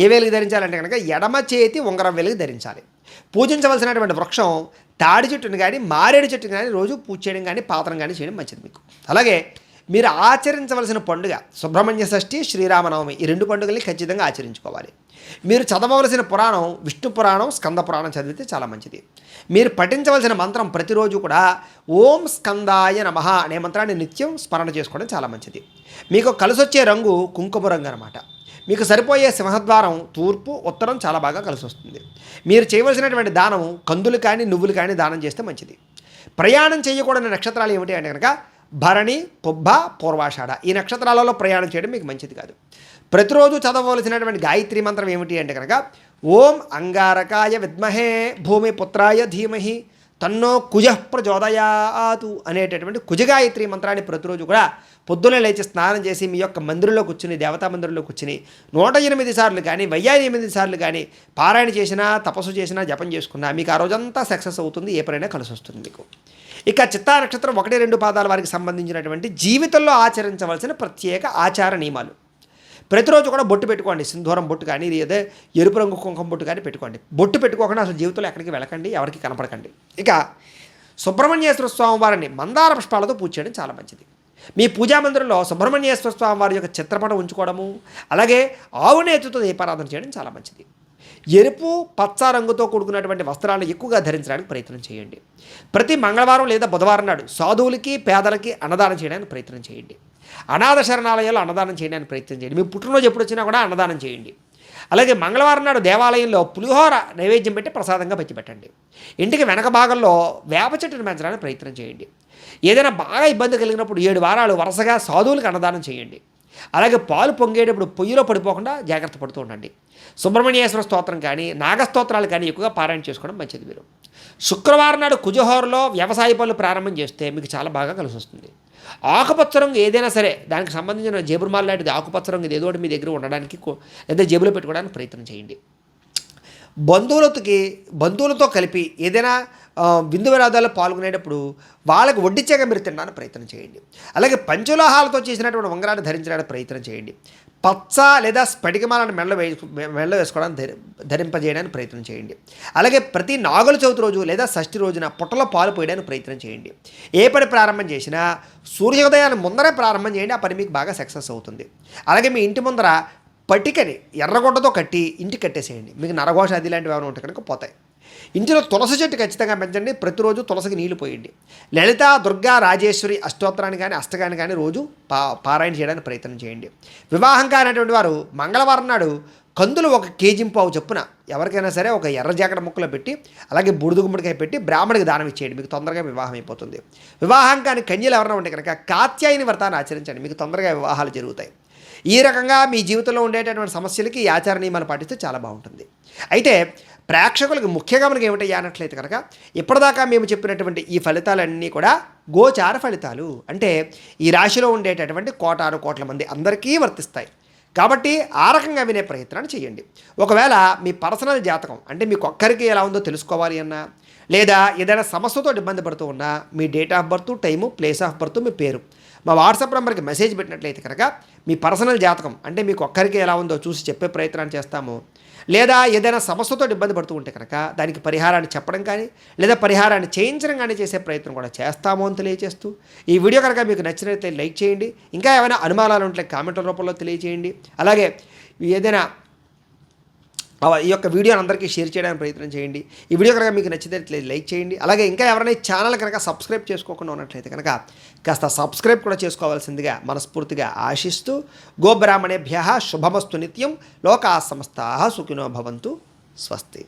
ఏ వేలికి ధరించాలంటే కనుక ఎడమ చేతి ఉంగరం వేలికి ధరించాలి. పూజించవలసినటువంటి వృక్షం తాడి చెట్టుని కానీ మారేడు చెట్టుని కానీ రోజు పూజ చేయడం కానీ పాత్రం కానీ చేయడం మంచిది మీకు. అలాగే మీరు ఆచరించవలసిన పండుగ సుబ్రహ్మణ్య షష్ఠి, శ్రీరామనవమి, ఈ 2 పండుగల్ని ఖచ్చితంగా ఆచరించుకోవాలి. మీరు చదవవలసిన పురాణం విష్ణు పురాణం, స్కంద పురాణం చదివితే చాలా మంచిది. మీరు పఠించవలసిన మంత్రం ప్రతిరోజు కూడా ఓం స్కందాయ నమః అనే మంత్రాన్ని నిత్యం స్మరణ చేసుకోవడం చాలా మంచిది. మీకు కలిసొచ్చే రంగు కుంకుమ రంగు అన్నమాట. మీకు సరిపోయే సింహద్వారం తూర్పు, ఉత్తరం చాలా బాగా కలిసి వస్తుంది. మీరు చేయవలసినటువంటి దానం కందులు కానీ నువ్వులు కానీ దానం చేస్తే మంచిది. ప్రయాణం చేయకూడని నక్షత్రాలు ఏమిటి అంటే కనుక భరణి, పుబ్బ, పూర్వాషాఢ. ఈ నక్షత్రాలలో ప్రయాణం చేయడం మీకు మంచిది కాదు. ప్రతిరోజు చదవవలసినటువంటి గాయత్రి మంత్రం ఏమిటి అంటే కనుక ఓం అంగారకాయ విద్మహే భూమిపుత్రాయ ధీమహి తన్నో కుజః ప్రచోదయాతు అనేటటువంటి కుజగాయత్రి మంత్రాన్ని ప్రతిరోజు కూడా పొద్దున్నే లేచి స్నానం చేసి మీ యొక్క మందిరంలో కూర్చుని దేవతా మందిరంలో కూర్చుని 108 సార్లు కానీ 1008 సార్లు కానీ పారాయణ చేసినా తపస్సు చేసినా జపం చేసుకున్నా మీకు ఆ రోజంతా సక్సెస్ అవుతుంది. ఏ పనైనా కలిసి వస్తుంది మీకు. ఇక చిత్తా నక్షత్రం 1-2 పాదాల వారికి సంబంధించినటువంటి జీవితంలో ఆచరించవలసిన ప్రత్యేక ఆచార నియమాలు. ప్రతిరోజు కూడా బొట్టు పెట్టుకోండి. సింధూరం బొట్టు కానీ లేదా ఎరుపు రంగు కుంకుమ బొట్టు కానీ పెట్టుకోండి. బొట్టు పెట్టుకోకుండా అసలు జీవితంలో ఎక్కడికి వెళ్ళకండి, ఎవరికి కనపడకండి. ఇక సుబ్రహ్మణ్యేశ్వర స్వామి వారిని మందార పుష్పాలతో పూజ చేయడం చాలా మంచిది. మీ పూజా మందిరంలో సుబ్రహ్మణ్యేశ్వర స్వామి వారి యొక్క చిత్రపటం ఉంచుకోవడము, అలాగే ఆవు నేతితో దీపారాధన చేయడం చాలా మంచిది. ఎరుపు పచ్చ రంగుతో కూడుకున్నటువంటి వస్త్రాలను ఎక్కువగా ధరించడానికి ప్రయత్నం చేయండి. ప్రతి మంగళవారం లేదా బుధవారం నాడు సాధువులకి పేదలకి అన్నదానం చేయడానికి ప్రయత్నం చేయండి. అనాథ శరణాలయాల్లో అన్నదానం చేయడానికి ప్రయత్నం చేయండి. మీ పుట్టినరోజు ఎప్పుడు వచ్చినా కూడా అన్నదానం చేయండి. అలాగే మంగళవారం నాడు దేవాలయంలో పులిహోర నైవేద్యం పెట్టి ప్రసాదంగా పెట్టండి. ఇంటికి వెనక భాగంలో వేప చెట్టును పెంచడానికి ప్రయత్నం చేయండి. ఏదైనా బాగా ఇబ్బంది కలిగినప్పుడు 7 వారాలు వరుసగా సాధువులకు అన్నదానం చేయండి. అలాగే పాలు పొంగేటప్పుడు పొయ్యిలో పడిపోకుండా జాగ్రత్త పడుతూ ఉండండి. సుబ్రహ్మణ్యేశ్వర స్తోత్రం కానీ నాగస్తోత్రాలు కానీ ఎక్కువగా పారాయణ చేసుకోవడం మంచిది. మీరు శుక్రవారం నాడు కుజహోరలో వ్యవసాయ పనులు ప్రారంభం చేస్తే మీకు చాలా బాగా కలిసి వస్తుంది. ఆకుపచ్చ రంగు ఏదైనా సరే దానికి సంబంధించిన జేబురుమాల లాంటిది ఆకుపచ్చ రంగు ఏదో ఒకటి మీ దగ్గర ఉండడానికి లేదా జేబులో పెట్టుకోవడానికి ప్రయత్నం చేయండి. బంధువులతో కలిపి ఏదైనా విందు వినోదాల్లో పాల్గొనేటప్పుడు వాళ్ళకి వడ్డించాక మీరు తినడానికి ప్రయత్నం చేయండి. అలాగే పంచలోహాలతో చేసినటువంటి ఉంగరాన్ని ధరించడానికి ప్రయత్నం చేయండి. పచ్చ లేదా స్ఫటికమాలను మెడలో వేసుకోవడానికి ధరింపజేయడానికి ప్రయత్నం చేయండి. అలాగే ప్రతి నాగుల చవితి రోజు లేదా షష్ఠి రోజున పుట్టలో పాలు పోయడానికి ప్రయత్నం చేయండి. ఏ పని ప్రారంభం చేసినా సూర్యోదయాన్ని ముందరే ప్రారంభం చేయండి. ఆ పని మీకు బాగా సక్సెస్ అవుతుంది. అలాగే మీ ఇంటి ముందర పటికని ఎర్రగొడ్డతో కట్టి ఇంటికి కట్టేసేయండి. మీకు నరఘోష అది లాంటివి ఏమైనా ఉంటే కనుక పోతాయి. ఇంటిలో తులసి చెట్టు ఖచ్చితంగా పెంచండి. ప్రతిరోజు తులసికి నీళ్లు పోయండి. లలిత దుర్గా రాజేశ్వరి అష్టోత్తరాన్ని కానీ అష్టకాన్ని కానీ రోజు పారాయణ చేయడానికి ప్రయత్నం చేయండి. వివాహం కానటువంటి వారు మంగళవారం నాడు కందులు 1 కేజీ పావు చొప్పున ఎవరికైనా సరే ఒక ఎర్ర జాకెట్ ముక్కలో పెట్టి అలాగే బుడిద గుమ్మడికాయ పెట్టి బ్రాహ్మడికి దానం ఇచ్చేయండి. మీకు తొందరగా వివాహం అయిపోతుంది. వివాహం కాని కన్యలు ఎవరైనా ఉంటే కనుక కాత్యాయని వ్రతాన్ని ఆచరించండి. మీకు తొందరగా వివాహాలు జరుగుతాయి. ఈ రకంగా మీ జీవితంలో ఉండేటటువంటి సమస్యలకి ఈ ఆచార నియమాలు పాటిస్తే చాలా బాగుంటుంది. అయితే ప్రేక్షకులకు ముఖ్యంగా మనకి ఏమిటయ్యా అన్నట్లయితే కనుక ఇప్పటిదాకా మేము చెప్పినటువంటి ఈ ఫలితాలన్నీ కూడా గోచార ఫలితాలు. అంటే ఈ రాశిలో ఉండేటటువంటి కోటాను మంది అందరికీ వర్తిస్తాయి. కాబట్టి ఆ రకంగా వినే ప్రయత్నాన్ని చేయండి. ఒకవేళ మీ పర్సనల్ జాతకం అంటే మీకు ఒక్కరికి ఎలా ఉందో తెలుసుకోవాలి అన్నా లేదా ఏదైనా సమస్యతో ఇబ్బంది పడుతూ ఉన్నా మీ date of birth, time, place of birth, మీ పేరు మా వాట్సాప్ నెంబర్కి మెసేజ్ పెట్టినట్లయితే కనుక మీ పర్సనల్ జాతకం అంటే మీకు ఒక్కరికి ఎలా ఉందో చూసి చెప్పే ప్రయత్నాన్ని చేస్తాము. లేదా ఏదైనా సమస్యతో ఇబ్బంది పడుతూ ఉంటే కనుక దానికి పరిహారాన్ని చెప్పడం కానీ లేదా పరిహారాన్ని చేయించడం కానీ చేసే ప్రయత్నం కూడా చేస్తాము అని తెలియజేస్తూ ఈ వీడియో కనుక మీకు నచ్చినట్లయితే లైక్ చేయండి. ఇంకా ఏమైనా అనుమానాలు ఉంటే కామెంట్ల రూపంలో తెలియజేయండి. అలాగే ఏదైనా ఈ యొక్క వీడియోని అందరికీ షేర్ చేయడానికి ప్రయత్నం చేయండి. ఈ వీడియో కనుక మీకు నచ్చినట్లయితే లైక్ చేయండి. అలాగే ఇంకా ఎవరైనా ఈ ఛానల్ కనుక సబ్స్క్రైబ్ చేసుకోకుండా ఉన్నట్లయితే కనుక కాస్త సబ్స్క్రైబ్ కూడా చేసుకోవాల్సిందిగా మనస్ఫూర్తిగా ఆశిస్తూ గోబ్రాహ్మణేభ్యః శుభమస్తు నిత్యం. లోకాః సమస్తాః సుఖినో భవంతు. స్వస్తి.